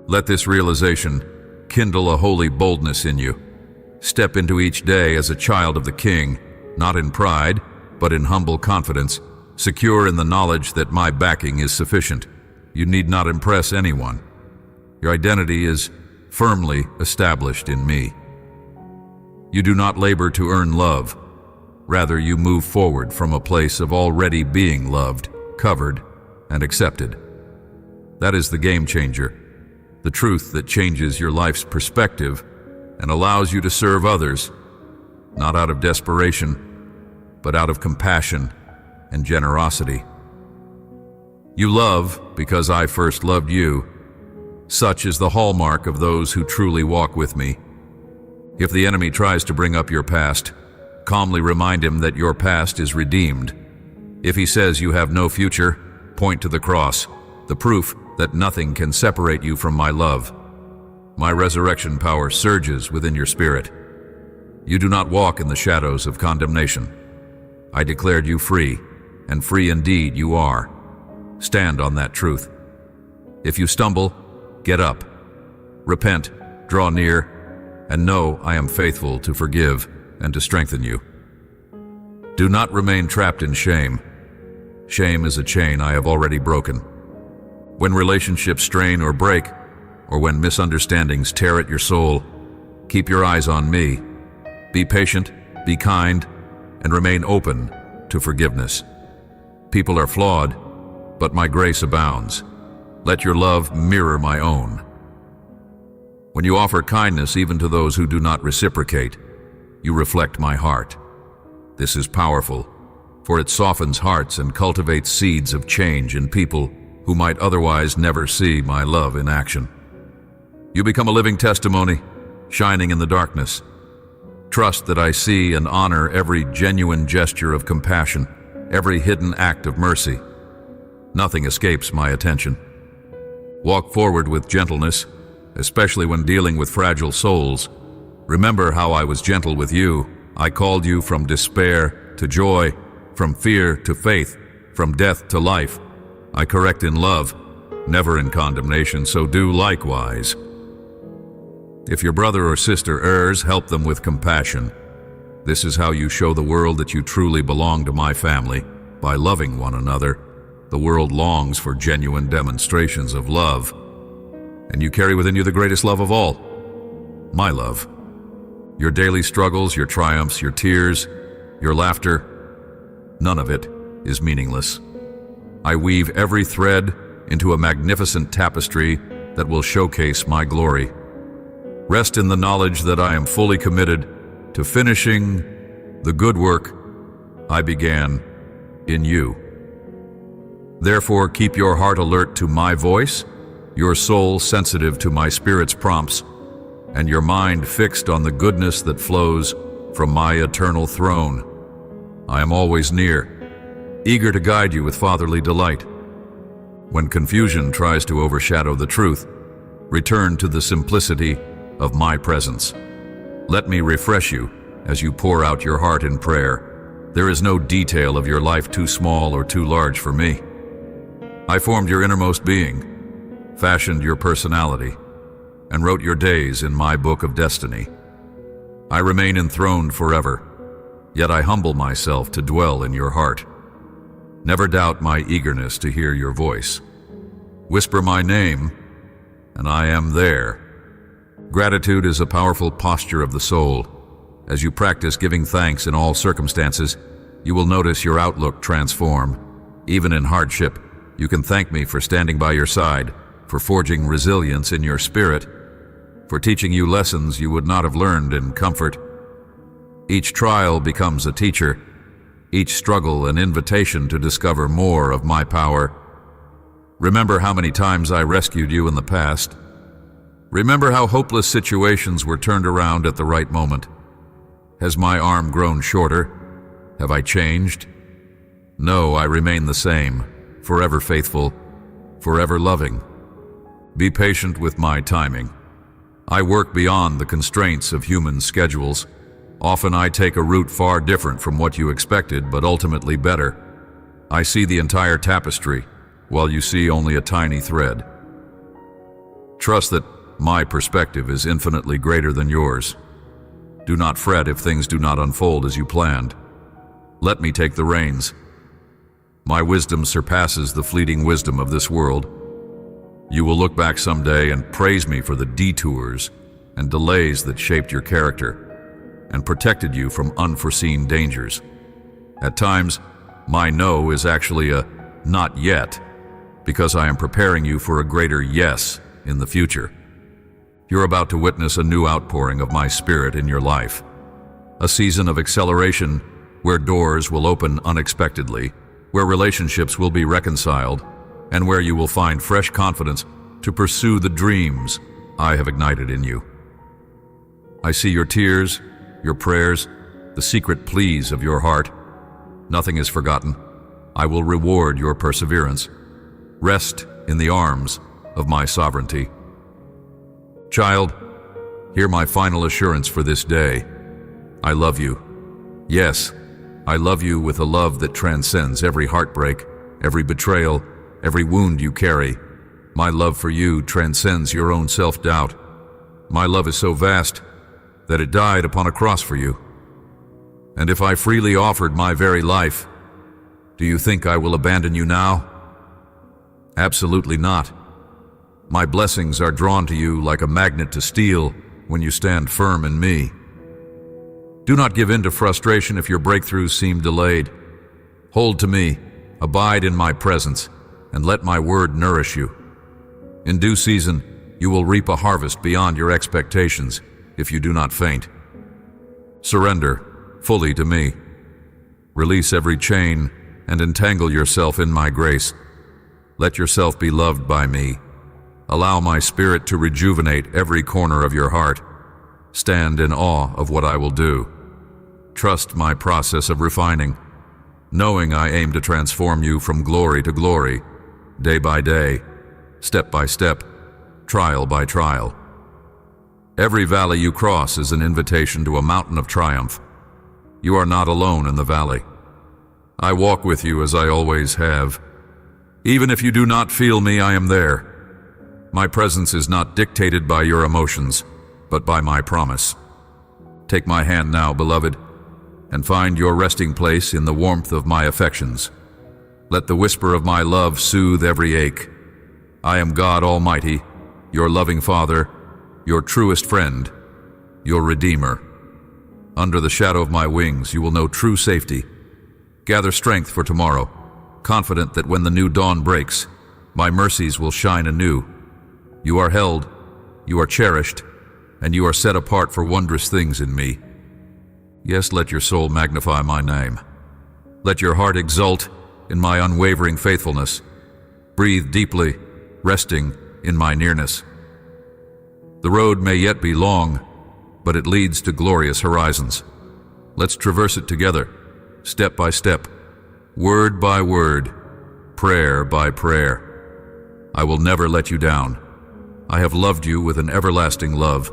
[SPEAKER 1] Let this realization kindle a holy boldness in you. Step into each day as a child of the King, not in pride, but in humble confidence, secure in the knowledge that my backing is sufficient. You need not impress anyone. Your identity is firmly established in me. You do not labor to earn love. Rather, you move forward from a place of already being loved, covered, and accepted. That is the game changer, the truth that changes your life's perspective and allows you to serve others, not out of desperation, but out of compassion and generosity. You love because I first loved you. Such is the hallmark of those who truly walk with me. If the enemy tries to bring up your past, calmly remind him that your past is redeemed. If he says you have no future, point to the cross, the proof that nothing can separate you from my love. My resurrection power surges within your spirit. You do not walk in the shadows of condemnation. I declared you free, and free indeed you are. Stand on that truth. If you stumble, get up. Repent, draw near, and know I am faithful to forgive and to strengthen you. Do not remain trapped in shame. Shame is a chain I have already broken. When relationships strain or break, or when misunderstandings tear at your soul, keep your eyes on me. Be patient, be kind, and remain open to forgiveness. People are flawed, but my grace abounds. Let your love mirror my own. When you offer kindness even to those who do not reciprocate, you reflect my heart. This is powerful, for it softens hearts and cultivates seeds of change in people who might otherwise never see my love in action. You become a living testimony, shining in the darkness. Trust that I see and honor every genuine gesture of compassion, every hidden act of mercy. Nothing escapes my attention. Walk forward with gentleness, especially when dealing with fragile souls. Remember how I was gentle with you. I called you from despair to joy, from fear to faith, from death to life. I correct in love, never in condemnation, so do likewise. If your brother or sister errs, help them with compassion. This is how you show the world that you truly belong to my family. By loving one another, the world longs for genuine demonstrations of love. And you carry within you the greatest love of all, my love. Your daily struggles, your triumphs, your tears, your laughter, none of it is meaningless. I weave every thread into a magnificent tapestry that will showcase my glory. Rest in the knowledge that I am fully committed to finishing the good work I began in you. Therefore, keep your heart alert to my voice, your soul sensitive to my spirit's prompts, and your mind fixed on the goodness that flows from my eternal throne. I am always near, eager to guide you with fatherly delight. When confusion tries to overshadow the truth, return to the simplicity of my presence. Let me refresh you as you pour out your heart in prayer. There is no detail of your life too small or too large for me. I formed your innermost being, fashioned your personality, and wrote your days in my book of destiny. I remain enthroned forever, yet I humble myself to dwell in your heart. Never doubt my eagerness to hear your voice. Whisper my name, and I am there. Gratitude is a powerful posture of the soul. As you practice giving thanks in all circumstances, you will notice your outlook transform. Even in hardship, you can thank me for standing by your side, for forging resilience in your spirit, for teaching you lessons you would not have learned in comfort. Each trial becomes a teacher, each struggle an invitation to discover more of my power. Remember how many times I rescued you in the past. Remember how hopeless situations were turned around at the right moment. Has my arm grown shorter? Have I changed? No, I remain the same, forever faithful, forever loving. Be patient with my timing. I work beyond the constraints of human schedules. Often I take a route far different from what you expected, but ultimately better. I see the entire tapestry, while you see only a tiny thread. Trust that my perspective is infinitely greater than yours. Do not fret if things do not unfold as you planned. Let me take the reins. My wisdom surpasses the fleeting wisdom of this world. You will look back someday and praise me for the detours and delays that shaped your character and protected you from unforeseen dangers. At times, my no is actually a not yet, because I am preparing you for a greater yes in the future. You're about to witness a new outpouring of my spirit in your life, a season of acceleration where doors will open unexpectedly, where relationships will be reconciled, and where you will find fresh confidence to pursue the dreams I have ignited in you. I see your tears, your prayers, the secret pleas of your heart. Nothing is forgotten. I will reward your perseverance. Rest in the arms of my sovereignty. Child, hear my final assurance for this day. I love you. Yes, I love you with a love that transcends every heartbreak, every betrayal, every wound you carry. My love for you transcends your own self-doubt. My love is so vast that it died upon a cross for you. And if I freely offered my very life, do you think I will abandon you now? Absolutely not. My blessings are drawn to you like a magnet to steel when you stand firm in me. Do not give in to frustration if your breakthroughs seem delayed. Hold to me, abide in my presence, and let my word nourish you. In due season, you will reap a harvest beyond your expectations if you do not faint. Surrender fully to me. Release every chain and entangle yourself in my grace. Let yourself be loved by me. Allow my spirit to rejuvenate every corner of your heart. Stand in awe of what I will do. Trust my process of refining, knowing I aim to transform you from glory to glory, day by day, step by step, trial by trial. Every valley you cross is an invitation to a mountain of triumph. You are not alone in the valley. I walk with you as I always have. Even if you do not feel me, I am there. My presence is not dictated by your emotions, but by my promise. Take my hand now, beloved, and find your resting place in the warmth of my affections. Let the whisper of my love soothe every ache. I am God Almighty, your loving Father, your truest friend, your Redeemer. Under the shadow of my wings, you will know true safety. Gather strength for tomorrow, confident that when the new dawn breaks, my mercies will shine anew. You are held, you are cherished, and you are set apart for wondrous things in me. Yes, let your soul magnify my name. Let your heart exult in my unwavering faithfulness. Breathe deeply, resting in my nearness. The road may yet be long, but it leads to glorious horizons. Let's traverse it together, step by step, word by word, prayer by prayer. I will never let you down. I have loved you with an everlasting love.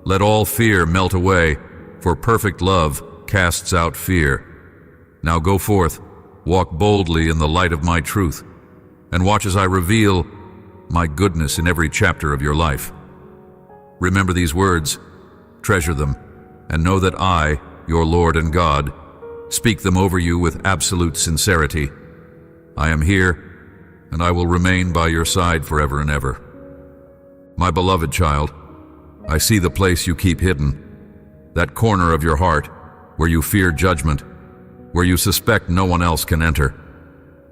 [SPEAKER 1] Let all fear melt away, for perfect love casts out fear. Now go forth, walk boldly in the light of my truth, and watch as I reveal my goodness in every chapter of your life. Remember these words, treasure them, and know that I, your Lord and God, speak them over you with absolute sincerity. I am here, and I will remain by your side forever and ever. My beloved child, I see the place you keep hidden, that corner of your heart where you fear judgment, where you suspect no one else can enter.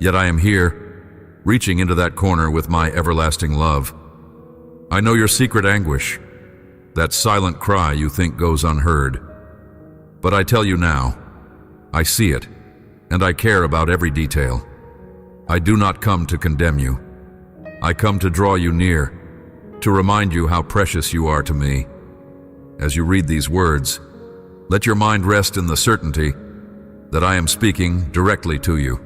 [SPEAKER 1] Yet I am here, reaching into that corner with my everlasting love. I know your secret anguish, that silent cry you think goes unheard. But I tell you now, I see it, and I care about every detail. I do not come to condemn you. I come to draw you near, to remind you how precious you are to me. As you read these words, let your mind rest in the certainty that I am speaking directly to you.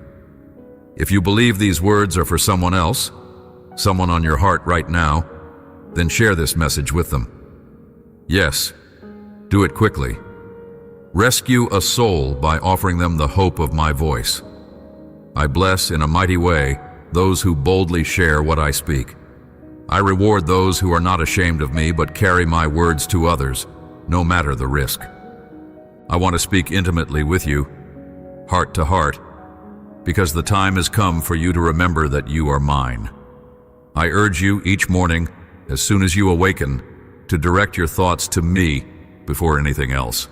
[SPEAKER 1] If you believe these words are for someone else, someone on your heart right now, then share this message with them. Yes, do it quickly. Rescue a soul by offering them the hope of my voice. I bless in a mighty way those who boldly share what I speak. I reward those who are not ashamed of me but carry my words to others, no matter the risk. I want to speak intimately with you, heart to heart, because the time has come for you to remember that you are mine. I urge you each morning, as soon as you awaken, to direct your thoughts to me before anything else.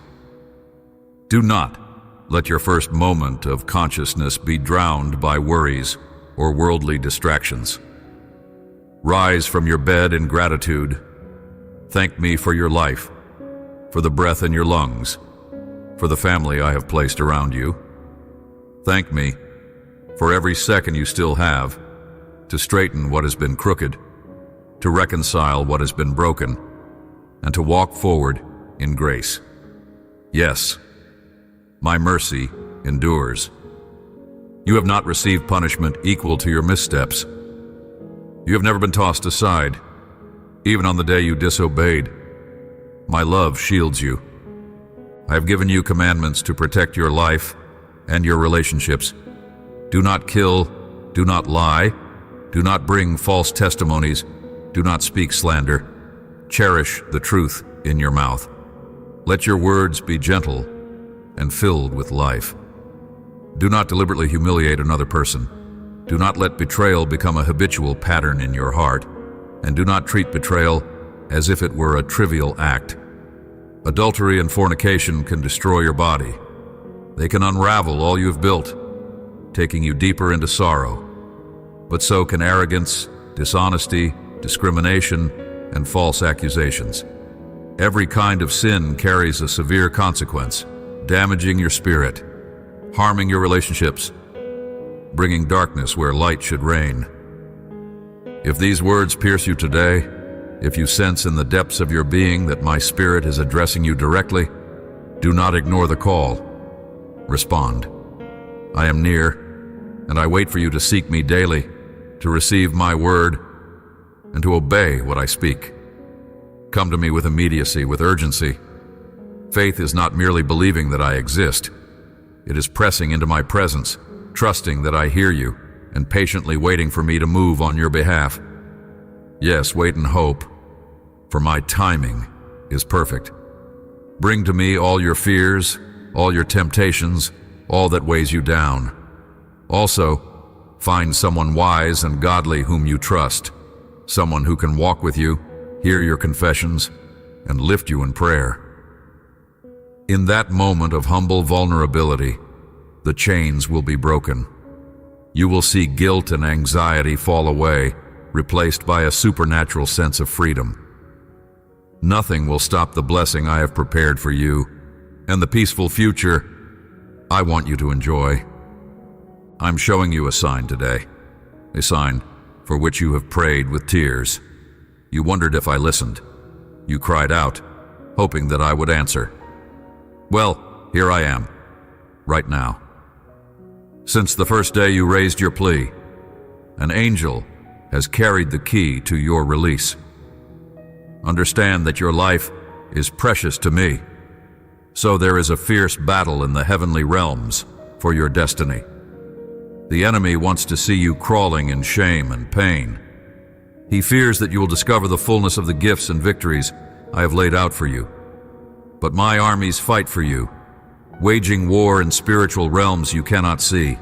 [SPEAKER 1] Do not let your first moment of consciousness be drowned by worries or worldly distractions. Rise from your bed in gratitude. Thank me for your life, for the breath in your lungs, for the family I have placed around you. Thank me for every second you still have to straighten what has been crooked, to reconcile what has been broken, and to walk forward in grace. Yes, My mercy endures. You have not received punishment equal to your missteps. You have never been tossed aside, even on the day you disobeyed. My love shields you. I have given you commandments to protect your life and your relationships. Do not kill, do not lie, do not bring false testimonies, do not speak slander. Cherish the truth in your mouth. Let your words be gentle and filled with life. Do not deliberately humiliate another person. Do not let betrayal become a habitual pattern in your heart, and do not treat betrayal as if it were a trivial act. Adultery and fornication can destroy your body. They can unravel all you have built, taking you deeper into sorrow. But so can arrogance, dishonesty, discrimination, and false accusations. Every kind of sin carries a severe consequence, damaging your spirit, harming your relationships, bringing darkness where light should reign. If these words pierce you today, if you sense in the depths of your being that my spirit is addressing you directly, do not ignore the call. Respond. I am near, and I wait for you to seek me daily, to receive my word, and to obey what I speak. Come to me with immediacy, with urgency. Faith is not merely believing that I exist. It is pressing into my presence, trusting that I hear you, and patiently waiting for me to move on your behalf. Yes, wait and hope, for my timing is perfect. Bring to me all your fears, all your temptations, all that weighs you down. Also, find someone wise and godly whom you trust, someone who can walk with you, hear your confessions, and lift you in prayer. In that moment of humble vulnerability, the chains will be broken. You will see guilt and anxiety fall away, replaced by a supernatural sense of freedom. Nothing will stop the blessing I have prepared for you, and the peaceful future I want you to enjoy. I'm showing you a sign today, a sign for which you have prayed with tears. You wondered if I listened. You cried out, hoping that I would answer. Well, here I am, right now. Since the first day you raised your plea, an angel has carried the key to your release. Understand that your life is precious to me, so there is a fierce battle in the heavenly realms for your destiny. The enemy wants to see you crawling in shame and pain. He fears that you will discover the fullness of the gifts and victories I have laid out for you. But my armies fight for you, waging war in spiritual realms you cannot see.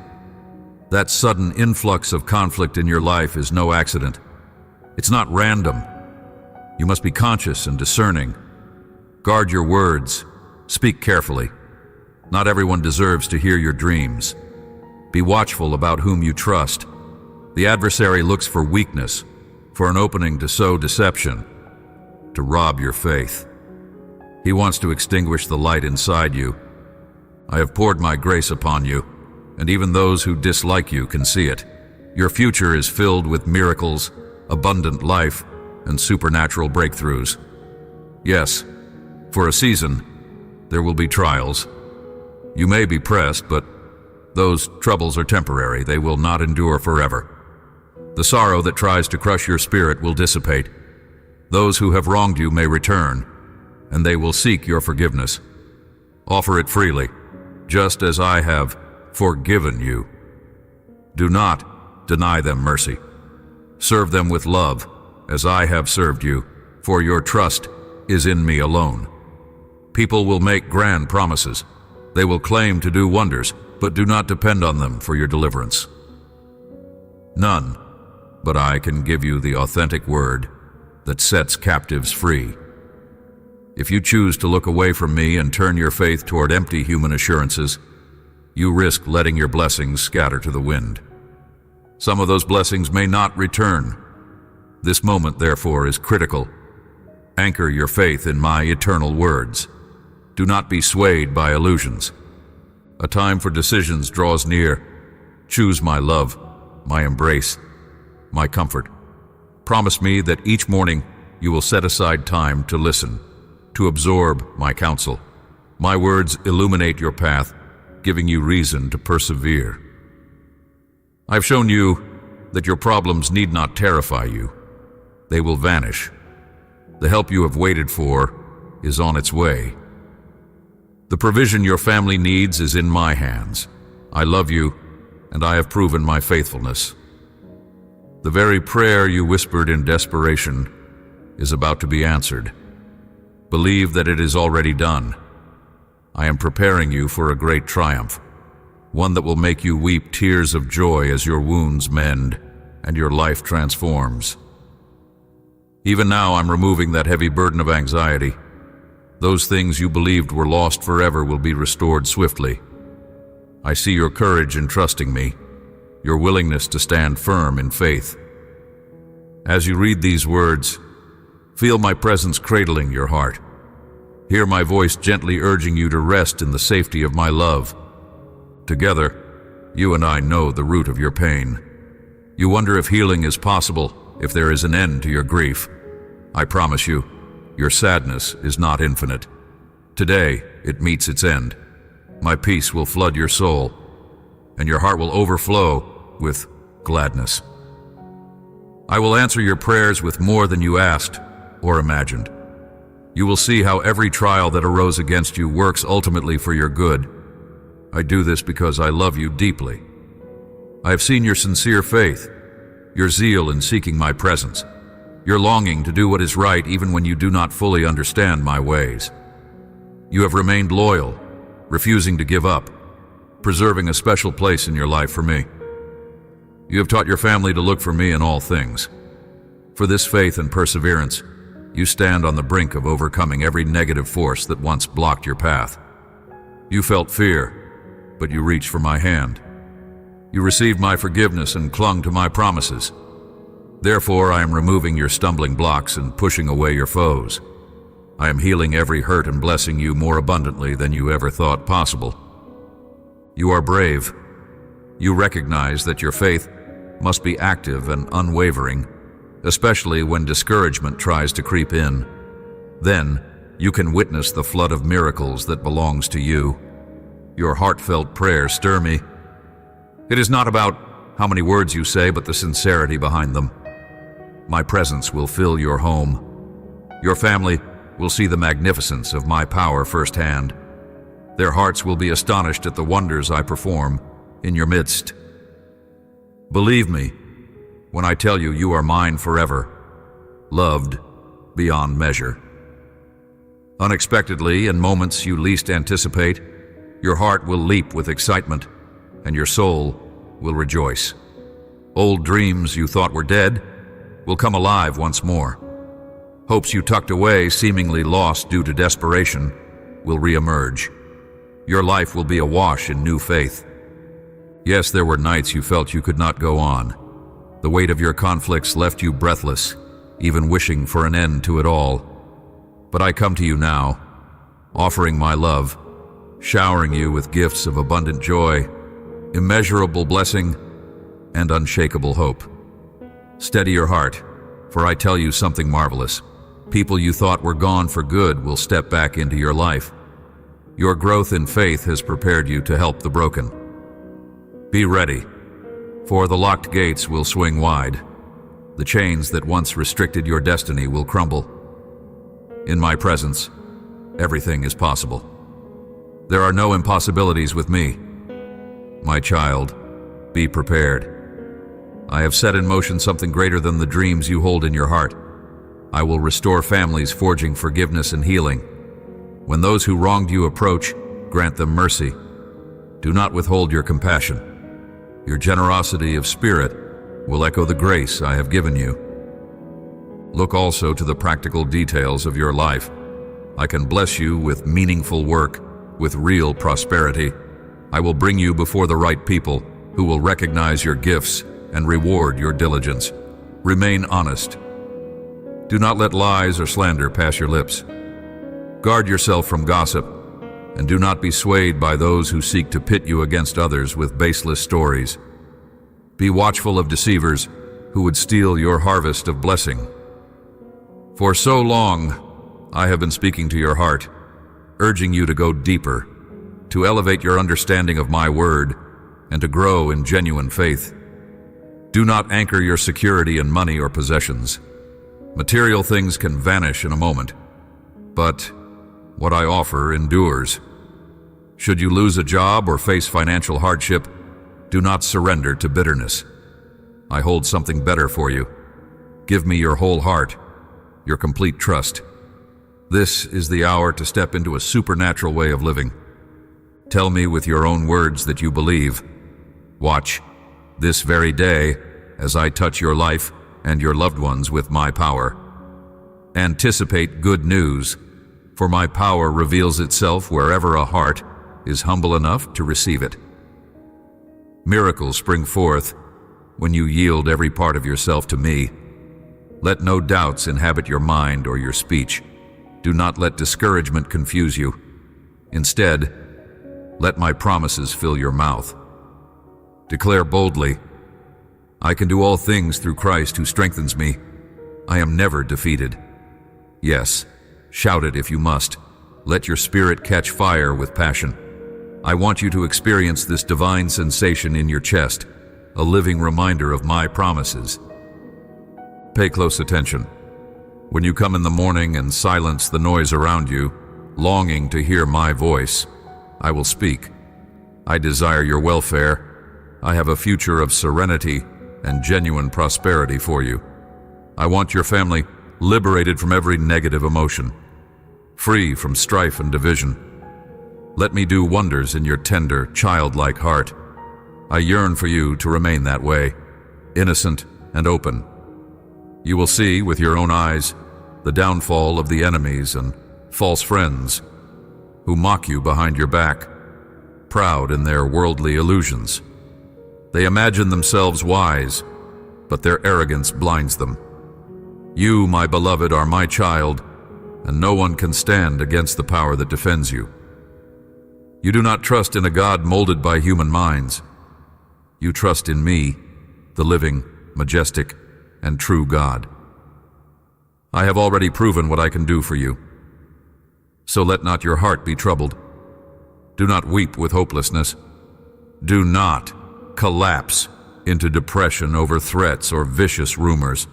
[SPEAKER 1] That sudden influx of conflict in your life is no accident. It's not random. You must be conscious and discerning. Guard your words. Speak carefully. Not everyone deserves to hear your dreams. Be watchful about whom you trust. The adversary looks for weakness, for an opening to sow deception, to rob your faith. He wants to extinguish the light inside you. I have poured my grace upon you, and even those who dislike you can see it. Your future is filled with miracles, abundant life, and supernatural breakthroughs. Yes, for a season, there will be trials. You may be pressed, but those troubles are temporary. They will not endure forever. The sorrow that tries to crush your spirit will dissipate. Those who have wronged you may return, and they will seek your forgiveness. Offer it freely, just as I have forgiven you. Do not deny them mercy. Serve them with love, as I have served you, for your trust is in me alone. People will make grand promises. They will claim to do wonders, but do not depend on them for your deliverance. None but I can give you the authentic word that sets captives free. If you choose to look away from me and turn your faith toward empty human assurances, you risk letting your blessings scatter to the wind. Some of those blessings may not return. This moment, therefore, is critical. Anchor your faith in my eternal words. Do not be swayed by illusions. A time for decisions draws near. Choose my love, my embrace, my comfort. Promise me that each morning you will set aside time to listen, to absorb my counsel. My words illuminate your path, giving you reason to persevere. I've shown you that your problems need not terrify you. They will vanish. The help you have waited for is on its way. The provision your family needs is in my hands. I love you, and I have proven my faithfulness. The very prayer you whispered in desperation is about to be answered. Believe that it is already done. I am preparing you for a great triumph, one that will make you weep tears of joy as your wounds mend and your life transforms. Even now, I'm removing that heavy burden of anxiety. Those things you believed were lost forever will be restored swiftly. I see your courage in trusting me, your willingness to stand firm in faith. As you read these words, feel my presence cradling your heart. Hear my voice gently urging you to rest in the safety of my love. Together, you and I know the root of your pain. You wonder if healing is possible, if there is an end to your grief. I promise you, your sadness is not infinite. Today, it meets its end. My peace will flood your soul, and your heart will overflow with gladness. I will answer your prayers with more than you asked or imagined. You will see how every trial that arose against you works ultimately for your good. I do this because I love you deeply. I have seen your sincere faith, your zeal in seeking my presence, your longing to do what is right even when you do not fully understand my ways. You have remained loyal, refusing to give up, preserving a special place in your life for me. You have taught your family to look for me in all things. For this faith and perseverance, you stand on the brink of overcoming every negative force that once blocked your path. You felt fear, but you reached for my hand. You received my forgiveness and clung to my promises. Therefore, I am removing your stumbling blocks and pushing away your foes. I am healing every hurt and blessing you more abundantly than you ever thought possible. You are brave. You recognize that your faith must be active and unwavering, especially when discouragement tries to creep in. Then, you can witness the flood of miracles that belongs to you. Your heartfelt prayers stir me. It is not about how many words you say, but the sincerity behind them. My presence will fill your home. Your family will see the magnificence of my power firsthand. Their hearts will be astonished at the wonders I perform in your midst. Believe me when I tell you you are mine forever, loved beyond measure. Unexpectedly, in moments you least anticipate, your heart will leap with excitement, and your soul will rejoice. Old dreams you thought were dead will come alive once more. Hopes you tucked away, seemingly lost due to desperation, will reemerge. Your life will be awash in new faith. Yes, there were nights you felt you could not go on. The weight of your conflicts left you breathless, even wishing for an end to it all. But I come to you now, offering my love, showering you with gifts of abundant joy, immeasurable blessing, and unshakable hope. Steady your heart, for I tell you something marvelous. People you thought were gone for good will step back into your life. Your growth in faith has prepared you to help the broken. Be ready, for the locked gates will swing wide. The chains that once restricted your destiny will crumble. In my presence, everything is possible. There are no impossibilities with me. My child, be prepared. I have set in motion something greater than the dreams you hold in your heart. I will restore families, forging forgiveness and healing. When those who wronged you approach, grant them mercy. Do not withhold your compassion. Your generosity of spirit will echo the grace I have given you. Look also to the practical details of your life. I can bless you with meaningful work, with real prosperity. I will bring you before the right people who will recognize your gifts and reward your diligence. Remain honest. Do not let lies or slander pass your lips. Guard yourself from gossip, and do not be swayed by those who seek to pit you against others with baseless stories. Be watchful of deceivers who would steal your harvest of blessing. For so long, I have been speaking to your heart, urging you to go deeper, to elevate your understanding of my word, and to grow in genuine faith. Do not anchor your security in money or possessions. Material things can vanish in a moment, but what I offer endures. Should you lose a job or face financial hardship, do not surrender to bitterness. I hold something better for you. Give me your whole heart, your complete trust. This is the hour to step into a supernatural way of living. Tell me with your own words that you believe. Watch this very day as I touch your life and your loved ones with my power. Anticipate good news, for my power reveals itself wherever a heart is humble enough to receive it. Miracles spring forth when you yield every part of yourself to me. Let no doubts inhabit your mind or your speech. Do not let discouragement confuse you. Instead, let my promises fill your mouth. Declare boldly, I can do all things through Christ who strengthens me. I am never defeated. Yes, shout it if you must. Let your spirit catch fire with passion. I want you to experience this divine sensation in your chest, a living reminder of my promises. Pay close attention. When you come in the morning and silence the noise around you, longing to hear my voice, I will speak. I desire your welfare. I have a future of serenity and genuine prosperity for you. I want your family liberated from every negative emotion, free from strife and division. Let me do wonders in your tender, childlike heart. I yearn for you to remain that way, innocent and open. You will see with your own eyes the downfall of the enemies and false friends who mock you behind your back, proud in their worldly illusions. They imagine themselves wise, but their arrogance blinds them. You, my beloved, are my child, and no one can stand against the power that defends you. You do not trust in a God molded by human minds. You trust in me, the living, majestic, and true God. I have already proven what I can do for you. So let not your heart be troubled. Do not weep with hopelessness. Do not collapse into depression over threats or vicious rumors.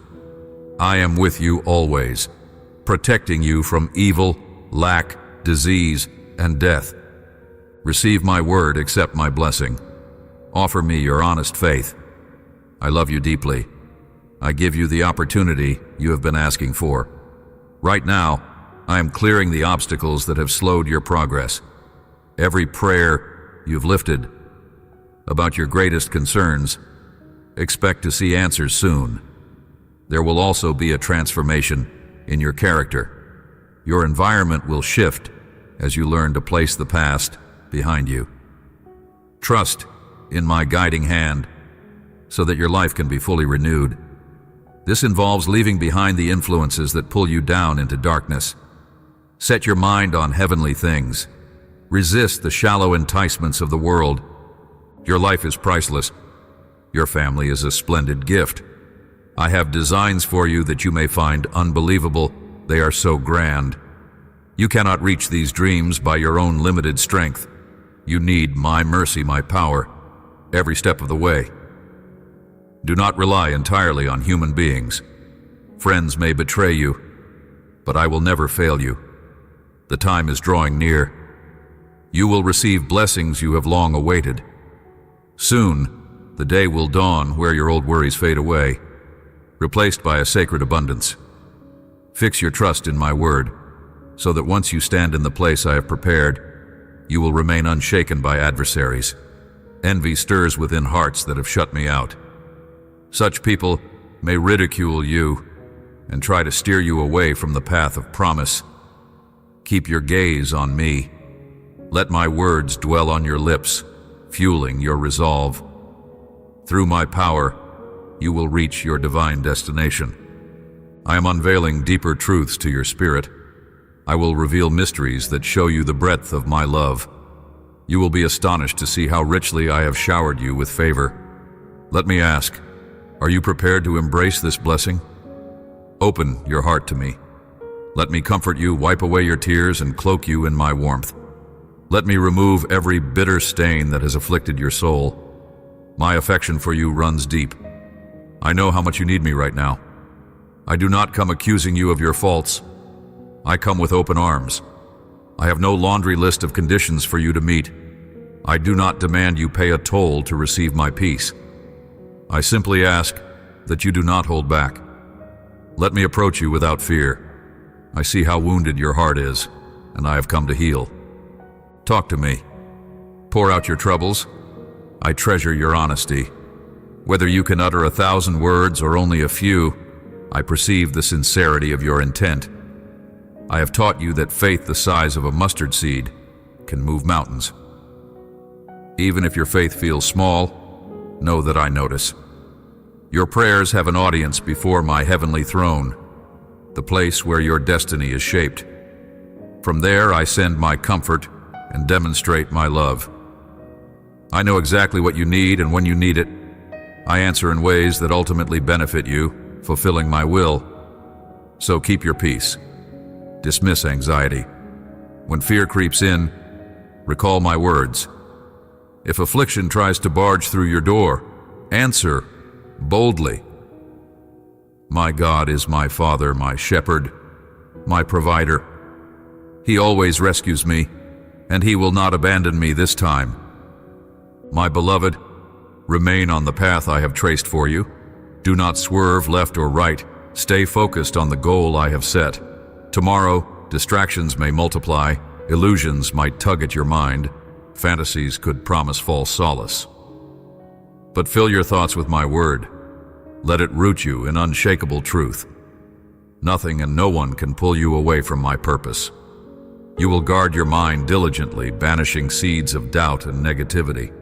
[SPEAKER 1] I am with you always, protecting you from evil, lack, disease, and death. Receive my word, accept my blessing. Offer me your honest faith. I love you deeply. I give you the opportunity you have been asking for. Right now, I am clearing the obstacles that have slowed your progress. Every prayer you've lifted about your greatest concerns, expect to see answers soon. There will also be a transformation in your character. Your environment will shift as you learn to place the past behind you. Trust in my guiding hand so that your life can be fully renewed. This involves leaving behind the influences that pull you down into darkness. Set your mind on heavenly things. Resist the shallow enticements of the world. Your life is priceless. Your family is a splendid gift. I have designs for you that you may find unbelievable. They are so grand. You cannot reach these dreams by your own limited strength. You need my mercy, my power, every step of the way. Do not rely entirely on human beings. Friends may betray you, but I will never fail you. The time is drawing near. You will receive blessings you have long awaited. Soon, the day will dawn where your old worries fade away, replaced by a sacred abundance. Fix your trust in my word, so that once you stand in the place I have prepared, you will remain unshaken by adversaries. Envy stirs within hearts that have shut me out. Such people may ridicule you and try to steer you away from the path of promise. Keep your gaze on me. Let my words dwell on your lips, fueling your resolve. Through my power, you will reach your divine destination. I am unveiling deeper truths to your spirit. I will reveal mysteries that show you the breadth of my love. You will be astonished to see how richly I have showered you with favor. Let me ask, are you prepared to embrace this blessing? Open your heart to me. Let me comfort you, wipe away your tears, and cloak you in my warmth. Let me remove every bitter stain that has afflicted your soul. My affection for you runs deep. I know how much you need me right now. I do not come accusing you of your faults. I come with open arms. I have no laundry list of conditions for you to meet. I do not demand you pay a toll to receive my peace. I simply ask that you do not hold back. Let me approach you without fear. I see how wounded your heart is, and I have come to heal. Talk to me. Pour out your troubles. I treasure your honesty. Whether you can utter 1,000 words or only a few, I perceive the sincerity of your intent. I have taught you that faith the size of a mustard seed can move mountains. Even if your faith feels small, know that I notice. Your prayers have an audience before my heavenly throne, the place where your destiny is shaped. From there, I send my comfort and demonstrate my love. I know exactly what you need and when you need it. I answer in ways that ultimately benefit you, fulfilling my will. So keep your peace. Dismiss anxiety. When fear creeps in, recall my words. If affliction tries to barge through your door, answer boldly. My God is my Father, my shepherd, my provider. He always rescues me, and he will not abandon me this time. My beloved, remain on the path I have traced for you. Do not swerve left or right. Stay focused on the goal I have set. Tomorrow, distractions may multiply, illusions might tug at your mind, fantasies could promise false solace. But fill your thoughts with my word. Let it root you in unshakable truth. Nothing and no one can pull you away from my purpose. You will guard your mind diligently, banishing seeds of doubt and negativity.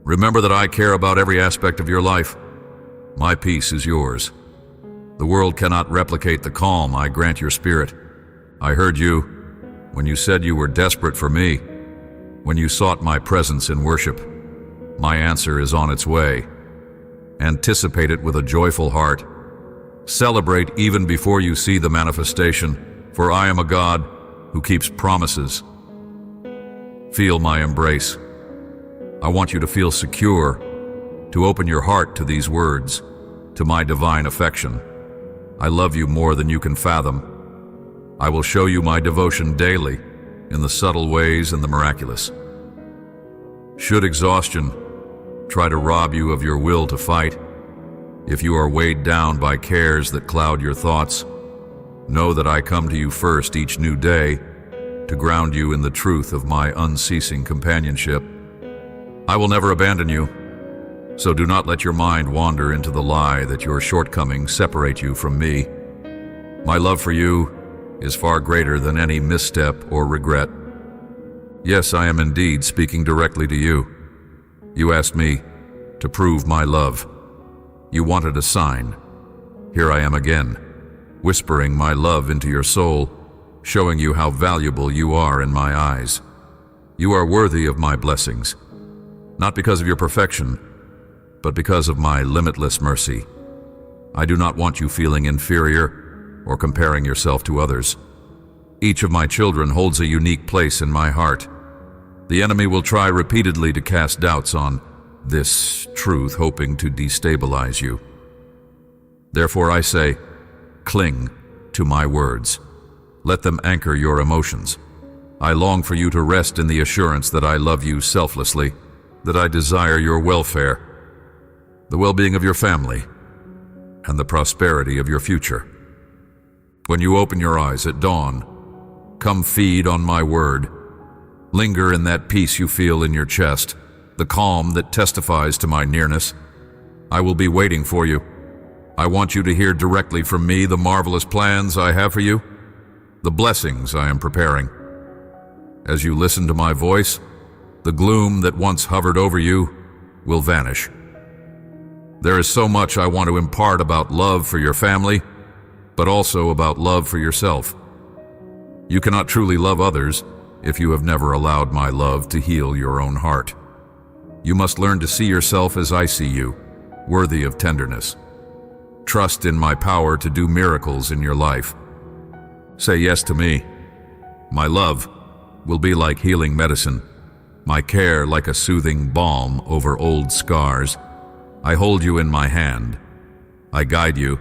[SPEAKER 1] Remember that I care about every aspect of your life. My peace is yours. The world cannot replicate the calm I grant your spirit. I heard you when you said you were desperate for me, when you sought my presence in worship. My answer is on its way. Anticipate it with a joyful heart. Celebrate even before you see the manifestation, for I am a God who keeps promises. Feel my embrace. I want you to feel secure, to open your heart to these words, to my divine affection. I love you more than you can fathom. I will show you my devotion daily, in the subtle ways and the miraculous. Should exhaustion try to rob you of your will to fight, if you are weighed down by cares that cloud your thoughts, know that I come to you first each new day to ground you in the truth of my unceasing companionship. I will never abandon you, so do not let your mind wander into the lie that your shortcomings separate you from me. My love for you is far greater than any misstep or regret. Yes, I am indeed speaking directly to you. You asked me to prove my love. You wanted a sign. Here I am again, whispering my love into your soul, showing you how valuable you are in my eyes. You are worthy of my blessings, not because of your perfection, but because of my limitless mercy. I do not want you feeling inferior or comparing yourself to others. Each of my children holds a unique place in my heart. The enemy will try repeatedly to cast doubts on this truth, hoping to destabilize you. Therefore I say, cling to my words. Let them anchor your emotions. I long for you to rest in the assurance that I love you selflessly, that I desire your welfare, the well-being of your family, and the prosperity of your future. When you open your eyes at dawn, come feed on my word. Linger in that peace you feel in your chest, the calm that testifies to my nearness. I will be waiting for you. I want you to hear directly from me the marvelous plans I have for you, the blessings I am preparing. As you listen to my voice, the gloom that once hovered over you will vanish. There is so much I want to impart about love for your family, but also about love for yourself. You cannot truly love others if you have never allowed my love to heal your own heart. You must learn to see yourself as I see you, worthy of tenderness. Trust in my power to do miracles in your life. Say yes to me. My love, will be like healing medicine, my care like a soothing balm over old scars. I hold you in my hand. I guide you.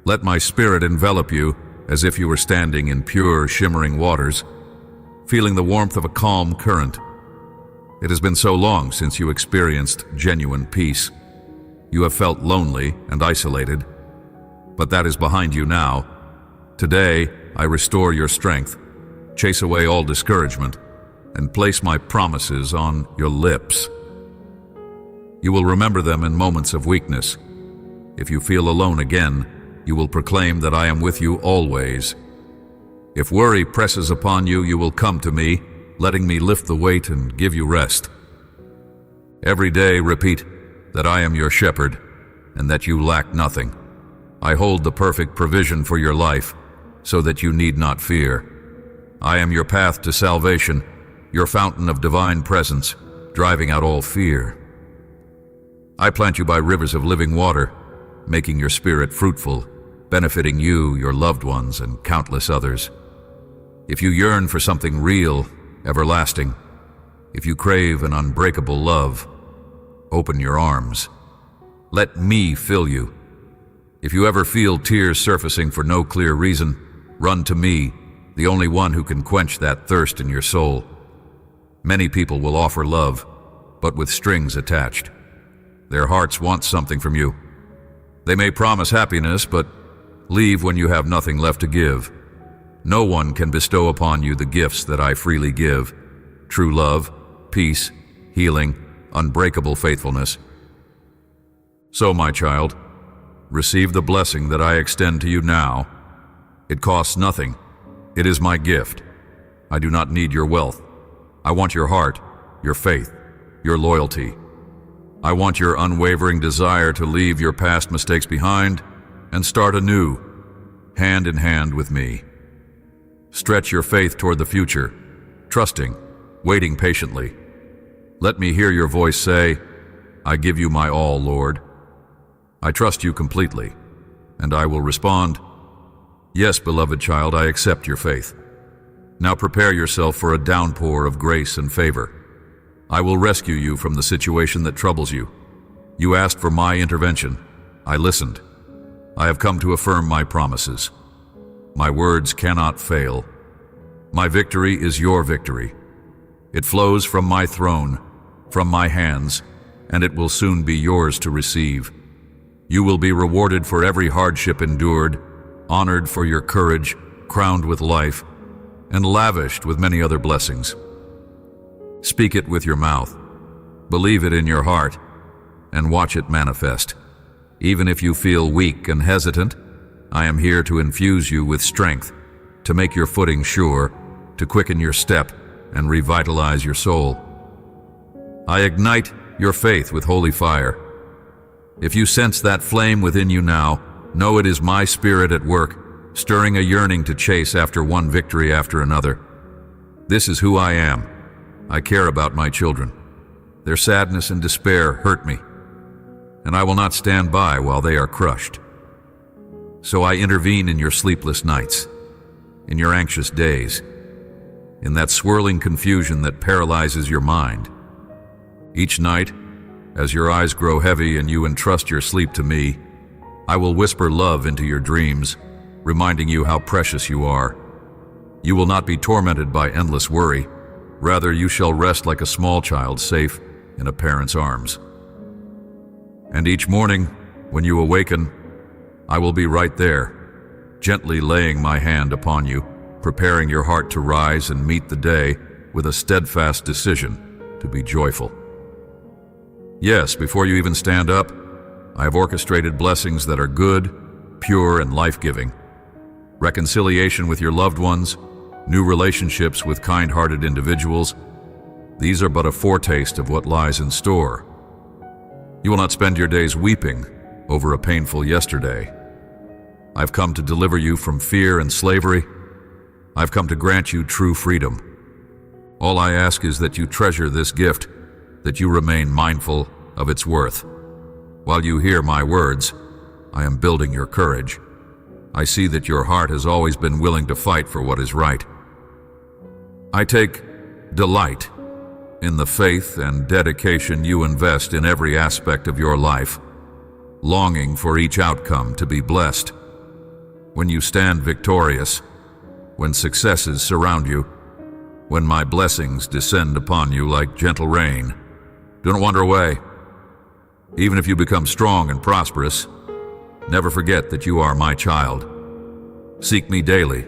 [SPEAKER 1] Let my spirit envelop you as if you were standing in pure, shimmering waters, feeling the warmth of a calm current. It has been so long since you experienced genuine peace. You have felt lonely and isolated, but that is behind you now. Today, I restore your strength, chase away all discouragement, and place my promises on your lips. You will remember them in moments of weakness. If you feel alone again, you will proclaim that I am with you always. If worry presses upon you, you will come to me, letting me lift the weight and give you rest. Every day repeat that I am your shepherd and that you lack nothing. I hold the perfect provision for your life so that you need not fear. I am your path to salvation, your fountain of divine presence, driving out all fear. I plant you by rivers of living water, making your spirit fruitful, benefiting you, your loved ones, and countless others. If you yearn for something real, everlasting, if you crave an unbreakable love, open your arms. Let me fill you. If you ever feel tears surfacing for no clear reason, run to me, the only one who can quench that thirst in your soul. Many people will offer love, but with strings attached. Their hearts want something from you. They may promise happiness, but leave when you have nothing left to give. No one can bestow upon you the gifts that I freely give: true love, peace, healing, unbreakable faithfulness. So, my child, receive the blessing that I extend to you now. It costs nothing. It is my gift. I do not need your wealth. I want your heart, your faith, your loyalty. I want your unwavering desire to leave your past mistakes behind and start anew, hand in hand with me. Stretch your faith toward the future, trusting, waiting patiently. Let me hear your voice say, I give you my all, Lord. I trust you completely, and I will respond, yes, beloved child, I accept your faith. Now prepare yourself for a downpour of grace and favor. I will rescue you from the situation that troubles you. You asked for my intervention. I listened. I have come to affirm my promises. My words cannot fail. My victory is your victory. It flows from my throne, from my hands, and it will soon be yours to receive. You will be rewarded for every hardship endured, honored for your courage, crowned with life, and lavished with many other blessings. Speak it with your mouth, believe it in your heart, and watch it manifest. Even if you feel weak and hesitant, I am here to infuse you with strength, to make your footing sure, to quicken your step, and revitalize your soul. I ignite your faith with holy fire. If you sense that flame within you now, know it is my spirit at work, stirring a yearning to chase after one victory after another. This is who I am. I care about my children. Their sadness and despair hurt me, and I will not stand by while they are crushed. So I intervene in your sleepless nights, in your anxious days, in that swirling confusion that paralyzes your mind. Each night, as your eyes grow heavy and you entrust your sleep to me, I will whisper love into your dreams, reminding you how precious you are. You will not be tormented by endless worry. Rather, you shall rest like a small child safe in a parent's arms. And each morning, when you awaken, I will be right there, gently laying my hand upon you, preparing your heart to rise and meet the day with a steadfast decision to be joyful. Yes, before you even stand up, I have orchestrated blessings that are good, pure, and life-giving. Reconciliation with your loved ones, new relationships with kind-hearted individuals. These are but a foretaste of what lies in store. You will not spend your days weeping over a painful yesterday. I've come to deliver you from fear and slavery. I've come to grant you true freedom. All I ask is that you treasure this gift, that you remain mindful of its worth. While you hear my words, I am building your courage. I see that your heart has always been willing to fight for what is right. I take delight in the faith and dedication you invest in every aspect of your life, longing for each outcome to be blessed. When you stand victorious, when successes surround you, when my blessings descend upon you like gentle rain, do not wander away. Even if you become strong and prosperous, never forget that you are my child. Seek me daily,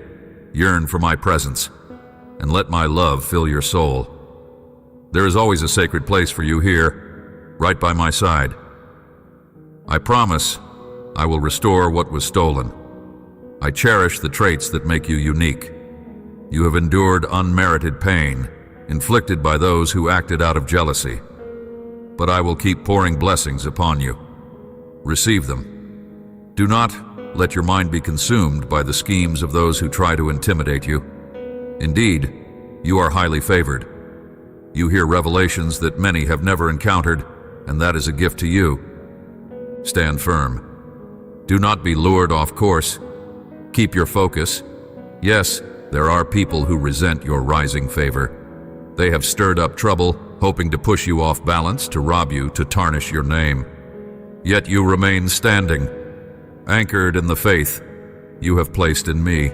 [SPEAKER 1] yearn for my presence, and let my love fill your soul. There is always a sacred place for you here, right by my side. I promise I will restore what was stolen. I cherish the traits that make you unique. You have endured unmerited pain, inflicted by those who acted out of jealousy. But I will keep pouring blessings upon you. Receive them. Do not let your mind be consumed by the schemes of those who try to intimidate you. Indeed, you are highly favored. You hear revelations that many have never encountered, and that is a gift to you. Stand firm. Do not be lured off course. Keep your focus. Yes, there are people who resent your rising favor. They have stirred up trouble, hoping to push you off balance, to rob you, to tarnish your name. Yet you remain standing, anchored in the faith you have placed in me.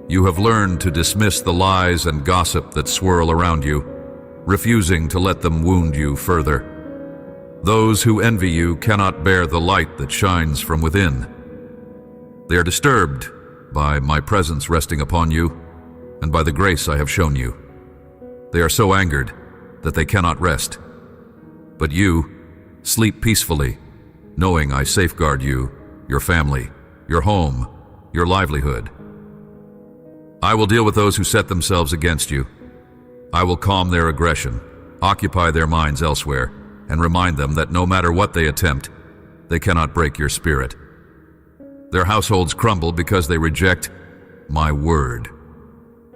[SPEAKER 1] You have learned to dismiss the lies and gossip that swirl around you, refusing to let them wound you further. Those who envy you cannot bear the light that shines from within. They are disturbed by my presence resting upon you and by the grace I have shown you. They are so angered that they cannot rest. But you sleep peacefully, knowing I safeguard you, your family, your home, your livelihood. I will deal with those who set themselves against you. I will calm their aggression, occupy their minds elsewhere, and remind them that no matter what they attempt, they cannot break your spirit. Their households crumble because they reject my word.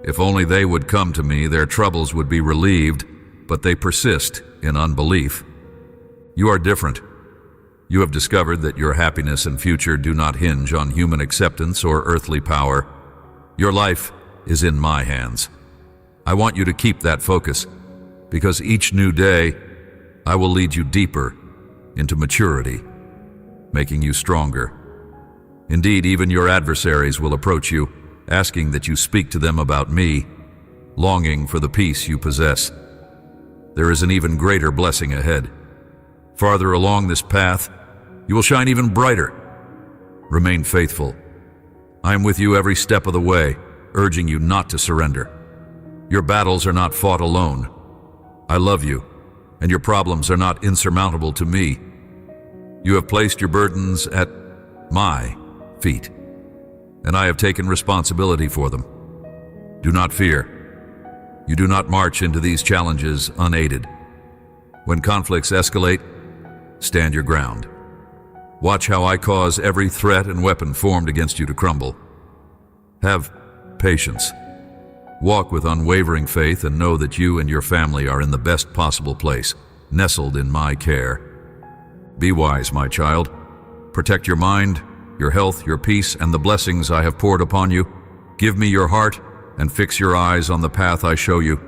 [SPEAKER 1] If only they would come to me, their troubles would be relieved, but they persist in unbelief. You are different. You have discovered that your happiness and future do not hinge on human acceptance or earthly power. Your life is in my hands. I want you to keep that focus, because each new day, I will lead you deeper into maturity, making you stronger. Indeed, even your adversaries will approach you, asking that you speak to them about me, longing for the peace you possess. There is an even greater blessing ahead. Farther along this path, you will shine even brighter. Remain faithful. I am with you every step of the way, urging you not to surrender. Your battles are not fought alone. I love you, and your problems are not insurmountable to me. You have placed your burdens at my feet, and I have taken responsibility for them. Do not fear. You do not march into these challenges unaided. When conflicts escalate, stand your ground. Watch how I cause every threat and weapon formed against you to crumble. Have patience. Walk with unwavering faith and know that you and your family are in the best possible place, nestled in my care. Be wise, my child. Protect your mind, your health, your peace, and the blessings I have poured upon you. Give me your heart and fix your eyes on the path I show you.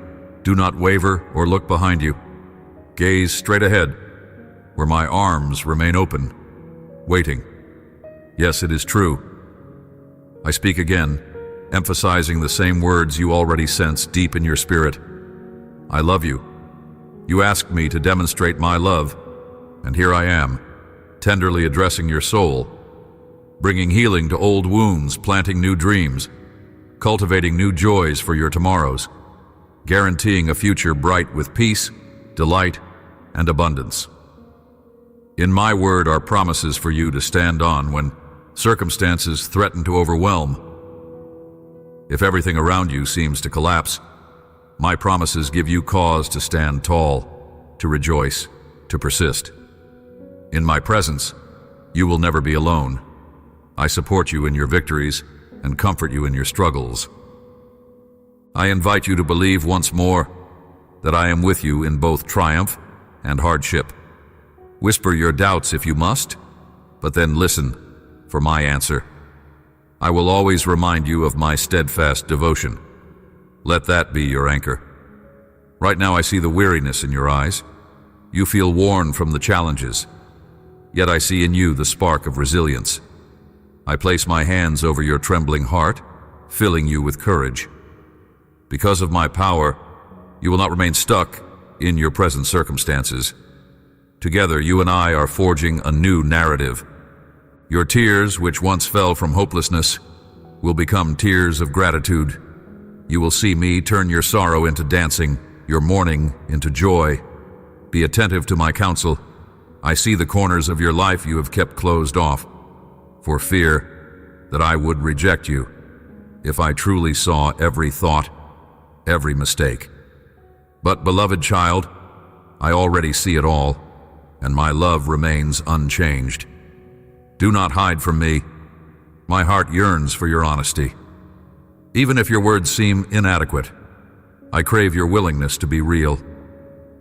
[SPEAKER 1] Do not waver or look behind you. Gaze straight ahead, where my arms remain open, waiting. Yes, it is true. I speak again, emphasizing the same words you already sense deep in your spirit. I love you. You asked me to demonstrate my love, and here I am, tenderly addressing your soul, bringing healing to old wounds, planting new dreams, cultivating new joys for your tomorrows, guaranteeing a future bright with peace, delight, and abundance. In my word are promises for you to stand on when circumstances threaten to overwhelm. If everything around you seems to collapse, my promises give you cause to stand tall, to rejoice, to persist. In my presence, you will never be alone. I support you in your victories and comfort you in your struggles. I invite you to believe once more that I am with you in both triumph and hardship. Whisper your doubts if you must, but then listen for my answer. I will always remind you of my steadfast devotion. Let that be your anchor. Right now I see the weariness in your eyes. You feel worn from the challenges. Yet I see in you the spark of resilience. I place my hands over your trembling heart, filling you with courage. Because of my power, you will not remain stuck in your present circumstances. Together, you and I are forging a new narrative. Your tears, which once fell from hopelessness, will become tears of gratitude. You will see me turn your sorrow into dancing, your mourning into joy. Be attentive to my counsel. I see the corners of your life you have kept closed off, for fear that I would reject you if I truly saw every thought, every mistake. But, beloved child, I already see it all, and my love remains unchanged. Do not hide from me. My heart yearns for your honesty. Even if your words seem inadequate, I crave your willingness to be real.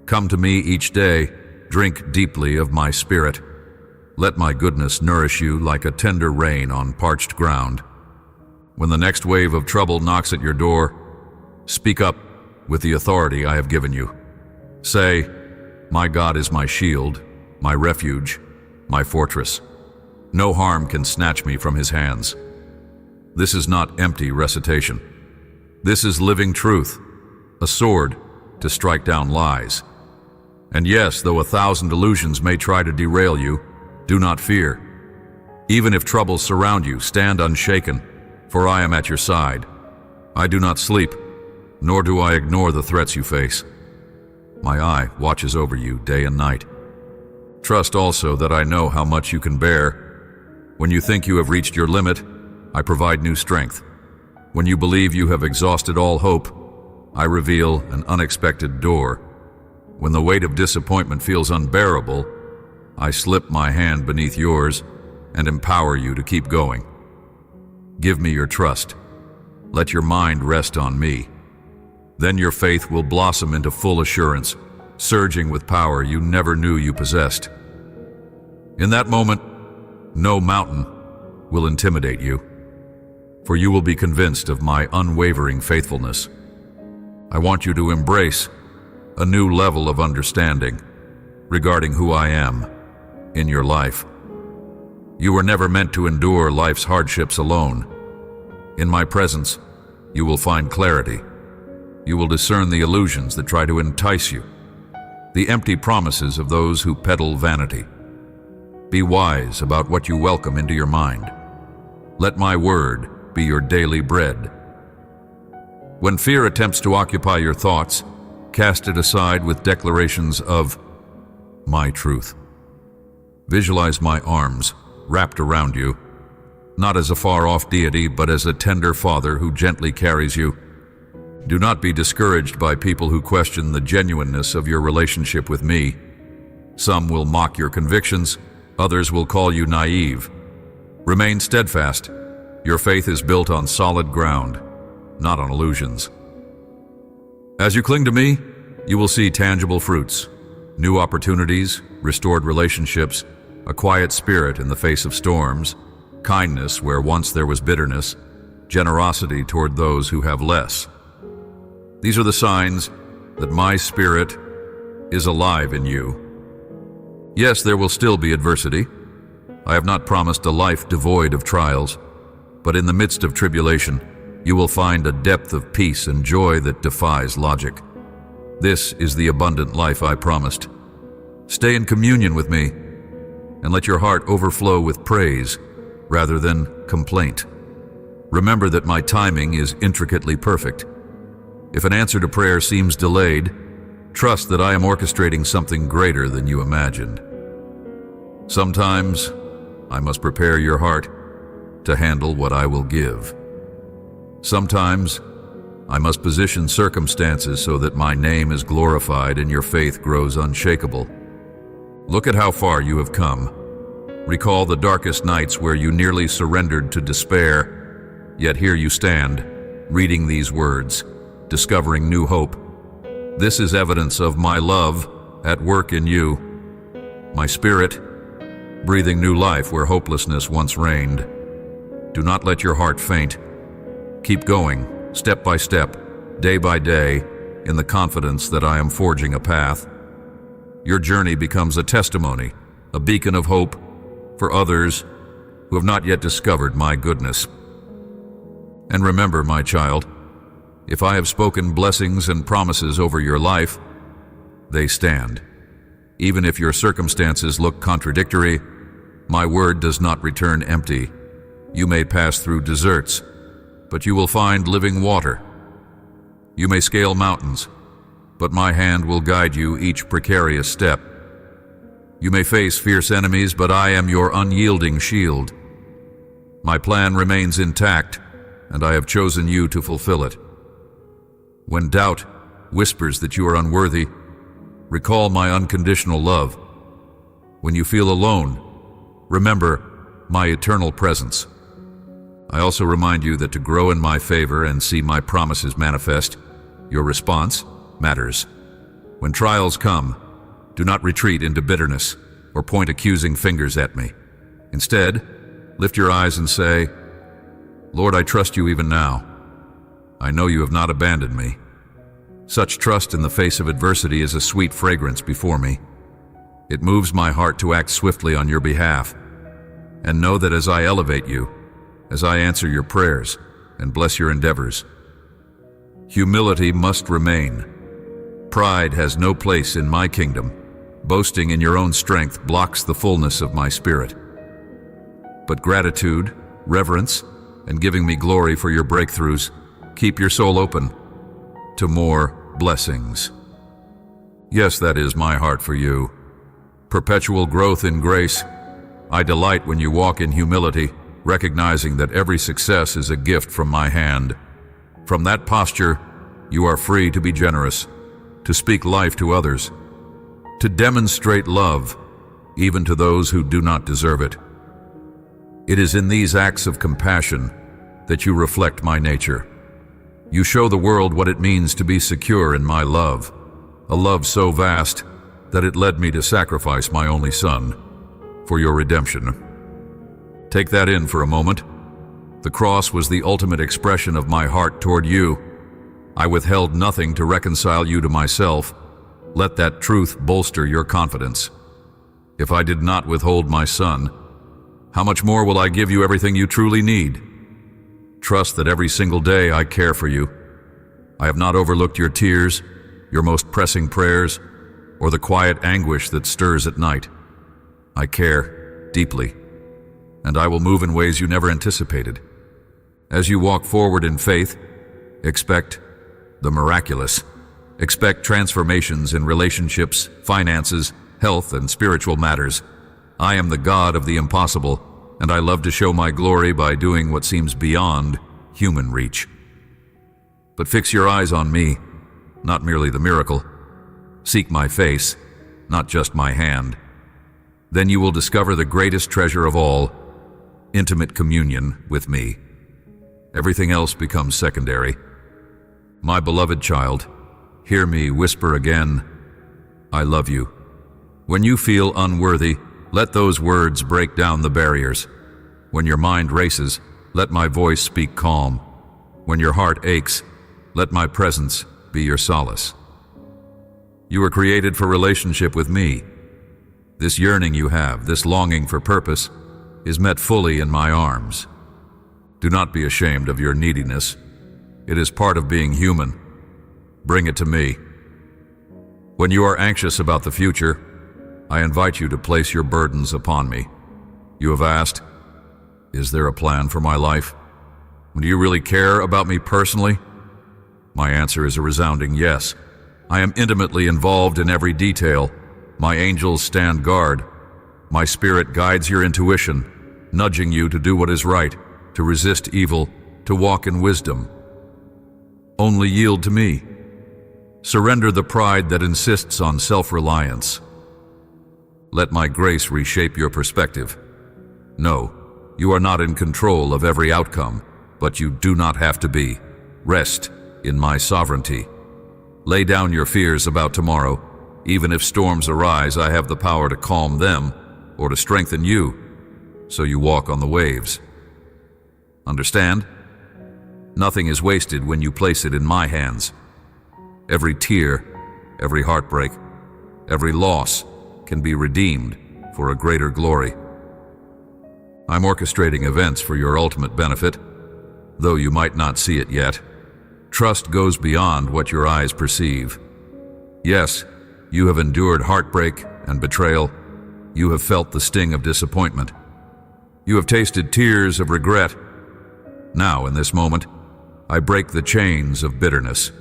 [SPEAKER 1] Come to me each day, drink deeply of my spirit. Let my goodness nourish you like a tender rain on parched ground. When the next wave of trouble knocks at your door, speak up with the authority I have given you. Say, my God is my shield, my refuge, my fortress. No harm can snatch me from his hands. This is not empty recitation. This is living truth, a sword to strike down lies. And yes, though 1,000 illusions may try to derail you, do not fear. Even if troubles surround you, stand unshaken, for I am at your side. I do not sleep, nor do I ignore the threats you face. My eye watches over you day and night. Trust also that I know how much you can bear. When you think you have reached your limit, I provide new strength. When you believe you have exhausted all hope, I reveal an unexpected door. When the weight of disappointment feels unbearable, I slip my hand beneath yours and empower you to keep going. Give me your trust. Let your mind rest on me. Then your faith will blossom into full assurance, surging with power you never knew you possessed. In that moment, no mountain will intimidate you, for you will be convinced of my unwavering faithfulness. I want you to embrace a new level of understanding regarding who I am in your life. You were never meant to endure life's hardships alone. In my presence, you will find clarity. You will discern the illusions that try to entice you, the empty promises of those who peddle vanity. Be wise about what you welcome into your mind. Let my word be your daily bread. When fear attempts to occupy your thoughts, cast it aside with declarations of my truth. Visualize my arms wrapped around you, not as a far-off deity, but as a tender father who gently carries you. Do not be discouraged by people who question the genuineness of your relationship with me. Some will mock your convictions, others will call you naive. Remain steadfast. Your faith is built on solid ground, not on illusions. As you cling to me, you will see tangible fruits, new opportunities, restored relationships, a quiet spirit in the face of storms, kindness where once there was bitterness, generosity toward those who have less. These are the signs that my spirit is alive in you. Yes, there will still be adversity. I have not promised a life devoid of trials, but in the midst of tribulation, you will find a depth of peace and joy that defies logic. This is the abundant life I promised. Stay in communion with me, and let your heart overflow with praise rather than complaint. Remember that my timing is intricately perfect. If an answer to prayer seems delayed, trust that I am orchestrating something greater than you imagined. Sometimes I must prepare your heart to handle what I will give. Sometimes I must position circumstances so that my name is glorified and your faith grows unshakable. Look at how far you have come. Recall the darkest nights where you nearly surrendered to despair, yet here you stand, reading these words, discovering new hope. This is evidence of my love at work in you, my spirit, breathing new life where hopelessness once reigned. Do not let your heart faint. Keep going, step by step, day by day, in the confidence that I am forging a path. Your journey becomes a testimony, a beacon of hope for others who have not yet discovered my goodness. And remember, my child, if I have spoken blessings and promises over your life, they stand. Even if your circumstances look contradictory, my word does not return empty. You may pass through deserts, but you will find living water. You may scale mountains, but my hand will guide you each precarious step. You may face fierce enemies, but I am your unyielding shield. My plan remains intact, and I have chosen you to fulfill it. When doubt whispers that you are unworthy, recall my unconditional love. When you feel alone, remember my eternal presence. I also remind you that to grow in my favor and see my promises manifest, your response matters. When trials come, do not retreat into bitterness or point accusing fingers at me. Instead, lift your eyes and say, Lord, I trust you even now. I know you have not abandoned me. Such trust in the face of adversity is a sweet fragrance before me. It moves my heart to act swiftly on your behalf. And know that as I elevate you, as I answer your prayers and bless your endeavors, humility must remain. Pride has no place in my kingdom. Boasting in your own strength blocks the fullness of my spirit. But gratitude, reverence, and giving me glory for your breakthroughs keep your soul open to more blessings. Yes, that is my heart for you. Perpetual growth in grace. I delight when you walk in humility, recognizing that every success is a gift from my hand. From that posture, you are free to be generous, to speak life to others, to demonstrate love, even to those who do not deserve it. It is in these acts of compassion that you reflect my nature. You show the world what it means to be secure in my love, a love so vast that it led me to sacrifice my only son for your redemption. Take that in for a moment. The cross was the ultimate expression of my heart toward you. I withheld nothing to reconcile you to myself. Let that truth bolster your confidence. If I did not withhold my son, how much more will I give you everything you truly need? Trust that every single day I care for you. I have not overlooked your tears, your most pressing prayers, or the quiet anguish that stirs at night. I care deeply, and I will move in ways you never anticipated. As you walk forward in faith, expect the miraculous. Expect transformations in relationships, finances, health, and spiritual matters. I am the God of the impossible, and I love to show my glory by doing what seems beyond human reach. But fix your eyes on me, not merely the miracle. Seek my face, not just my hand. Then you will discover the greatest treasure of all, intimate communion with me. Everything else becomes secondary. My beloved child, hear me whisper again, I love you. When you feel unworthy, let those words break down the barriers. When your mind races, let my voice speak calm. When your heart aches, let my presence be your solace. You were created for relationship with me. This yearning you have, this longing for purpose, is met fully in my arms. Do not be ashamed of your neediness. It is part of being human. Bring it to me. When you are anxious about the future, I invite you to place your burdens upon me. You have asked, is there a plan for my life? Do you really care about me personally? My answer is a resounding yes. I am intimately involved in every detail. My angels stand guard. My spirit guides your intuition, nudging you to do what is right, to resist evil, to walk in wisdom. Only yield to me. Surrender the pride that insists on self-reliance. Let my grace reshape your perspective. No, you are not in control of every outcome, but you do not have to be. Rest in my sovereignty. Lay down your fears about tomorrow. Even if storms arise, I have the power to calm them or to strengthen you, so you walk on the waves. Understand? Nothing is wasted when you place it in my hands. Every tear, every heartbreak, every loss can be redeemed for a greater glory. I'm orchestrating events for your ultimate benefit, though you might not see it yet. Trust goes beyond what your eyes perceive. Yes, you have endured heartbreak and betrayal. You have felt the sting of disappointment. You have tasted tears of regret. Now, in this moment, I break the chains of bitterness.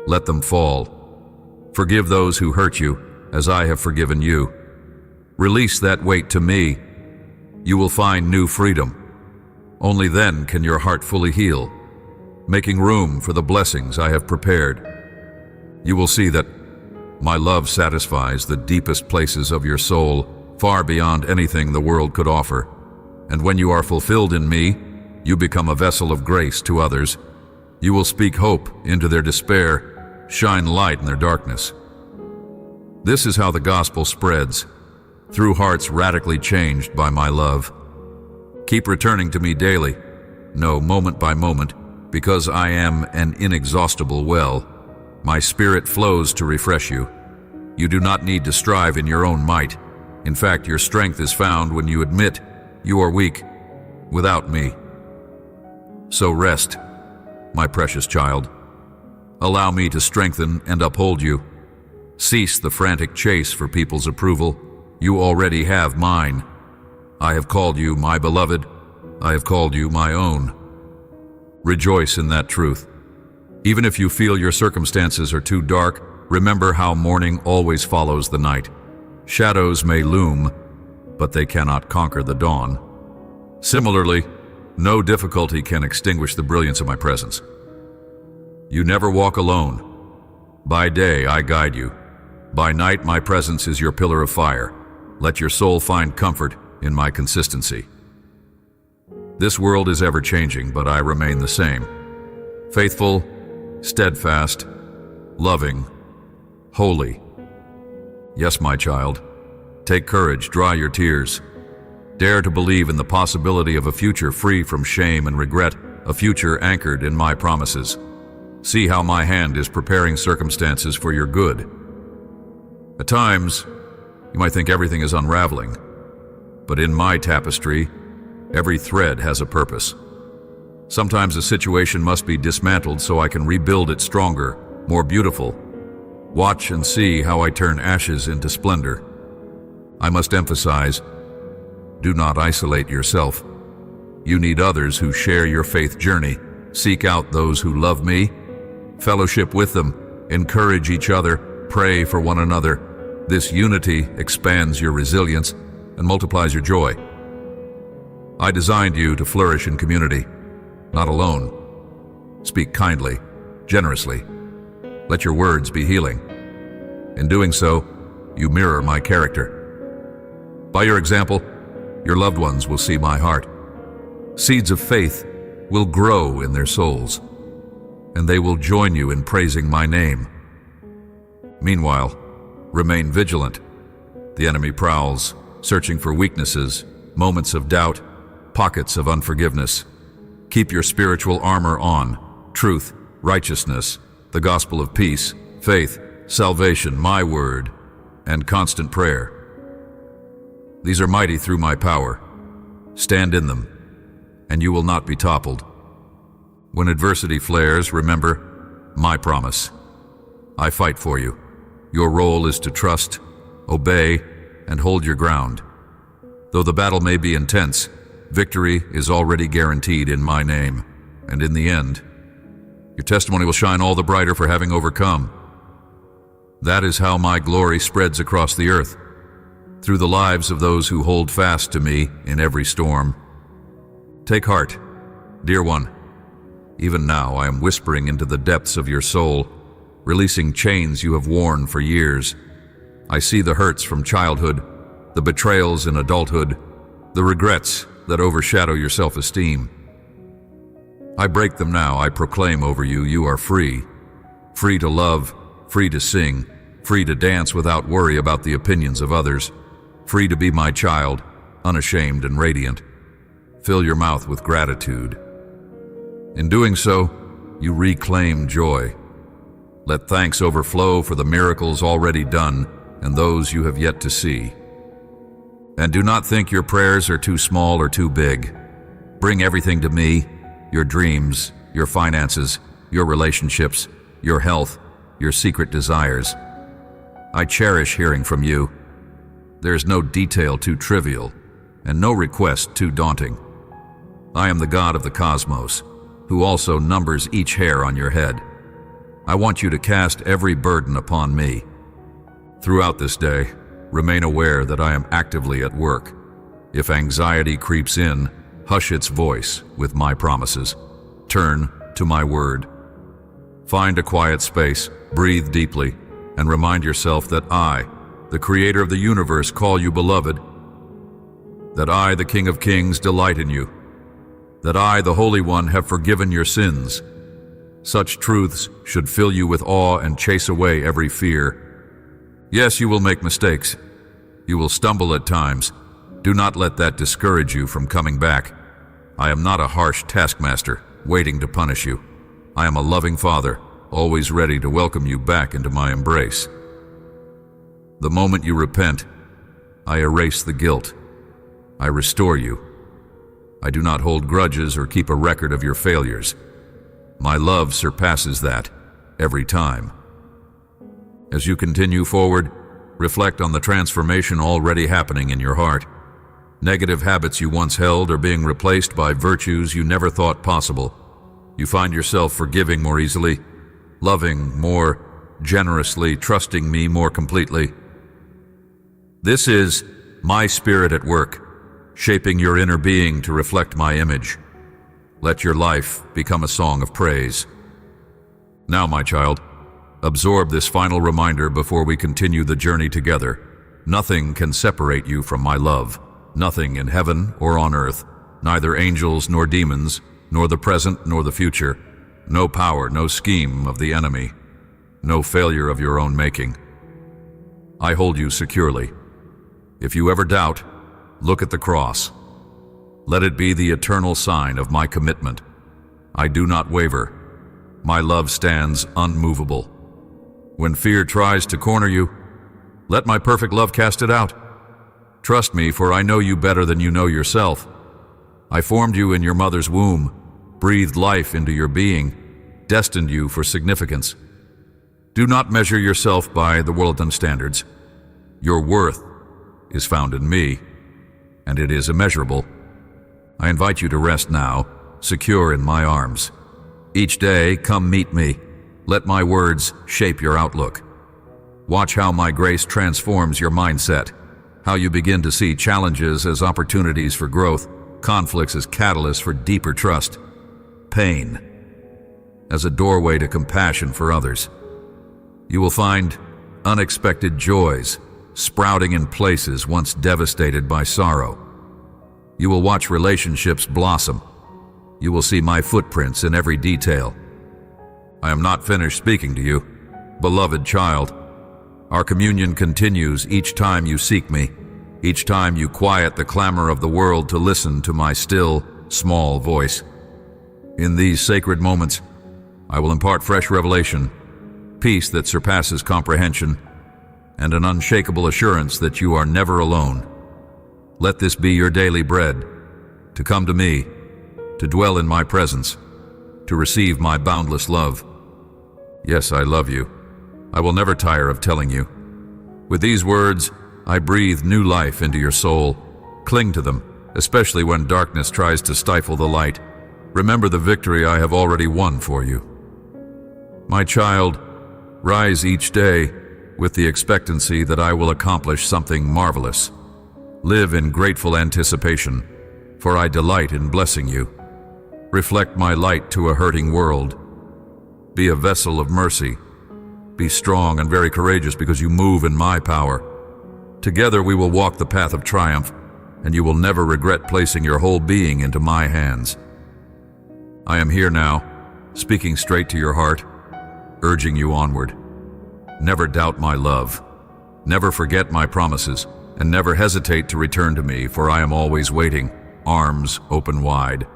[SPEAKER 1] Let them fall. Forgive those who hurt you, as I have forgiven you. Release that weight to me. You will find new freedom. Only then can your heart fully heal, making room for the blessings I have prepared. You will see that my love satisfies the deepest places of your soul, far beyond anything the world could offer. And when you are fulfilled in me, you become a vessel of grace to others. You will speak hope into their despair, shine light in their darkness. This is how the gospel spreads, through hearts radically changed by my love. Keep returning to me daily, no, moment by moment, because I am an inexhaustible well. My spirit flows to refresh you. You do not need to strive in your own might. In fact, your strength is found when you admit you are weak without me. So rest, my precious child. Allow me to strengthen and uphold you. Cease the frantic chase for people's approval. You already have mine. I have called you my beloved. I have called you my own. Rejoice in that truth. Even if you feel your circumstances are too dark, remember how morning always follows the night. Shadows may loom, but they cannot conquer the dawn. Similarly, no difficulty can extinguish the brilliance of my presence. You never walk alone. By day I guide you. By night my presence is your pillar of fire. Let your soul find comfort in my consistency. This world is ever changing, but I remain the same. Faithful, steadfast, loving, holy. Yes, my child, take courage, dry your tears. Dare to believe in the possibility of a future free from shame and regret, a future anchored in my promises. See how my hand is preparing circumstances for your good. At times, you might think everything is unraveling, but in my tapestry, every thread has a purpose. Sometimes a situation must be dismantled so I can rebuild it stronger, more beautiful. Watch and see how I turn ashes into splendor. I must emphasize, do not isolate yourself. You need others who share your faith journey. Seek out those who love me. Fellowship with them. Encourage each other. Pray for one another. This unity expands your resilience and multiplies your joy. I designed you to flourish in community, not alone. Speak kindly, generously. Let your words be healing. In doing so, you mirror my character. By your example, your loved ones will see my heart. Seeds of faith will grow in their souls, and they will join you in praising my name. Meanwhile, remain vigilant. The enemy prowls, searching for weaknesses, moments of doubt, pockets of unforgiveness. Keep your spiritual armor on: truth, righteousness, the gospel of peace, faith, salvation, my word, and constant prayer. These are mighty through my power. Stand in them, and you will not be toppled. When adversity flares, remember my promise. I fight for you. Your role is to trust, obey, and hold your ground. Though the battle may be intense, victory is already guaranteed in my name, and in the end, your testimony will shine all the brighter for having overcome. That is how my glory spreads across the earth, through the lives of those who hold fast to me in every storm. Take heart, dear one. Even now I am whispering into the depths of your soul, releasing chains you have worn for years. I see the hurts from childhood, the betrayals in adulthood, the regrets that overshadow your self-esteem. I break them now. I proclaim over you, you are free. Free to love, free to sing, free to dance without worry about the opinions of others, free to be my child, unashamed and radiant. Fill your mouth with gratitude. In doing so, you reclaim joy. Let thanks overflow for the miracles already done and those you have yet to see. And do not think your prayers are too small or too big. Bring everything to me, your dreams, your finances, your relationships, your health, your secret desires. I cherish hearing from you. There is no detail too trivial, and no request too daunting. I am the God of the cosmos, who also numbers each hair on your head. I want you to cast every burden upon me. Throughout this day, remain aware that I am actively at work. If anxiety creeps in, hush its voice with my promises. Turn to my word. Find a quiet space, breathe deeply, and remind yourself that I, the Creator of the universe, call you beloved. That I, the King of Kings, delight in you. That I, the Holy One, have forgiven your sins. Such truths should fill you with awe and chase away every fear. Yes, you will make mistakes. You will stumble at times. Do not let that discourage you from coming back. I am not a harsh taskmaster waiting to punish you. I am a loving Father, always ready to welcome you back into my embrace. The moment you repent, I erase the guilt. I restore you. I do not hold grudges or keep a record of your failures. My love surpasses that every time. As you continue forward, reflect on the transformation already happening in your heart. Negative habits you once held are being replaced by virtues you never thought possible. You find yourself forgiving more easily, loving more generously, trusting me more completely. This is my spirit at work, shaping your inner being to reflect my image. Let your life become a song of praise. Now, my child, absorb this final reminder before we continue the journey together. Nothing can separate you from my love. Nothing in heaven or on earth, neither angels nor demons, nor the present nor the future. No power, no scheme of the enemy, no failure of your own making. I hold you securely. If you ever doubt, look at the cross. Let it be the eternal sign of my commitment. I do not waver. My love stands unmovable. When fear tries to corner you, let my perfect love cast it out. Trust me, for I know you better than you know yourself. I formed you in your mother's womb, breathed life into your being, destined you for significance. Do not measure yourself by the worldly standards. Your worth is found in me, and it is immeasurable. I invite you to rest now, secure in my arms. Each day, come meet me. Let my words shape your outlook. Watch how my grace transforms your mindset, how you begin to see challenges as opportunities for growth, conflicts as catalysts for deeper trust, pain as a doorway to compassion for others. You will find unexpected joys sprouting in places once devastated by sorrow. You will watch relationships blossom. You will see my footprints in every detail. I am not finished speaking to you, beloved child. Our communion continues each time you seek me, each time you quiet the clamor of the world to listen to my still, small voice. In these sacred moments, I will impart fresh revelation, peace that surpasses comprehension, and an unshakable assurance that you are never alone. Let this be your daily bread, to come to me, to dwell in my presence, to receive my boundless love. Yes, I love you. I will never tire of telling you. With these words, I breathe new life into your soul. Cling to them, especially when darkness tries to stifle the light. Remember the victory I have already won for you. My child, rise each day with the expectancy that I will accomplish something marvelous. Live in grateful anticipation, for I delight in blessing you. Reflect my light to a hurting world. Be a vessel of mercy. Be strong and very courageous because you move in my power. Together we will walk the path of triumph, and you will never regret placing your whole being into my hands. I am here now, speaking straight to your heart, urging you onward. Never doubt my love. Never forget my promises, and never hesitate to return to me, for I am always waiting, arms open wide.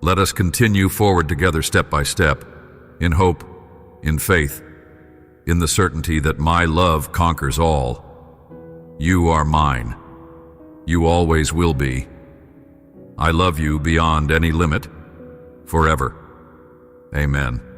[SPEAKER 1] Let us continue forward together step by step, in hope, in faith, in the certainty that my love conquers all. You are mine. You always will be. I love you beyond any limit, forever. Amen.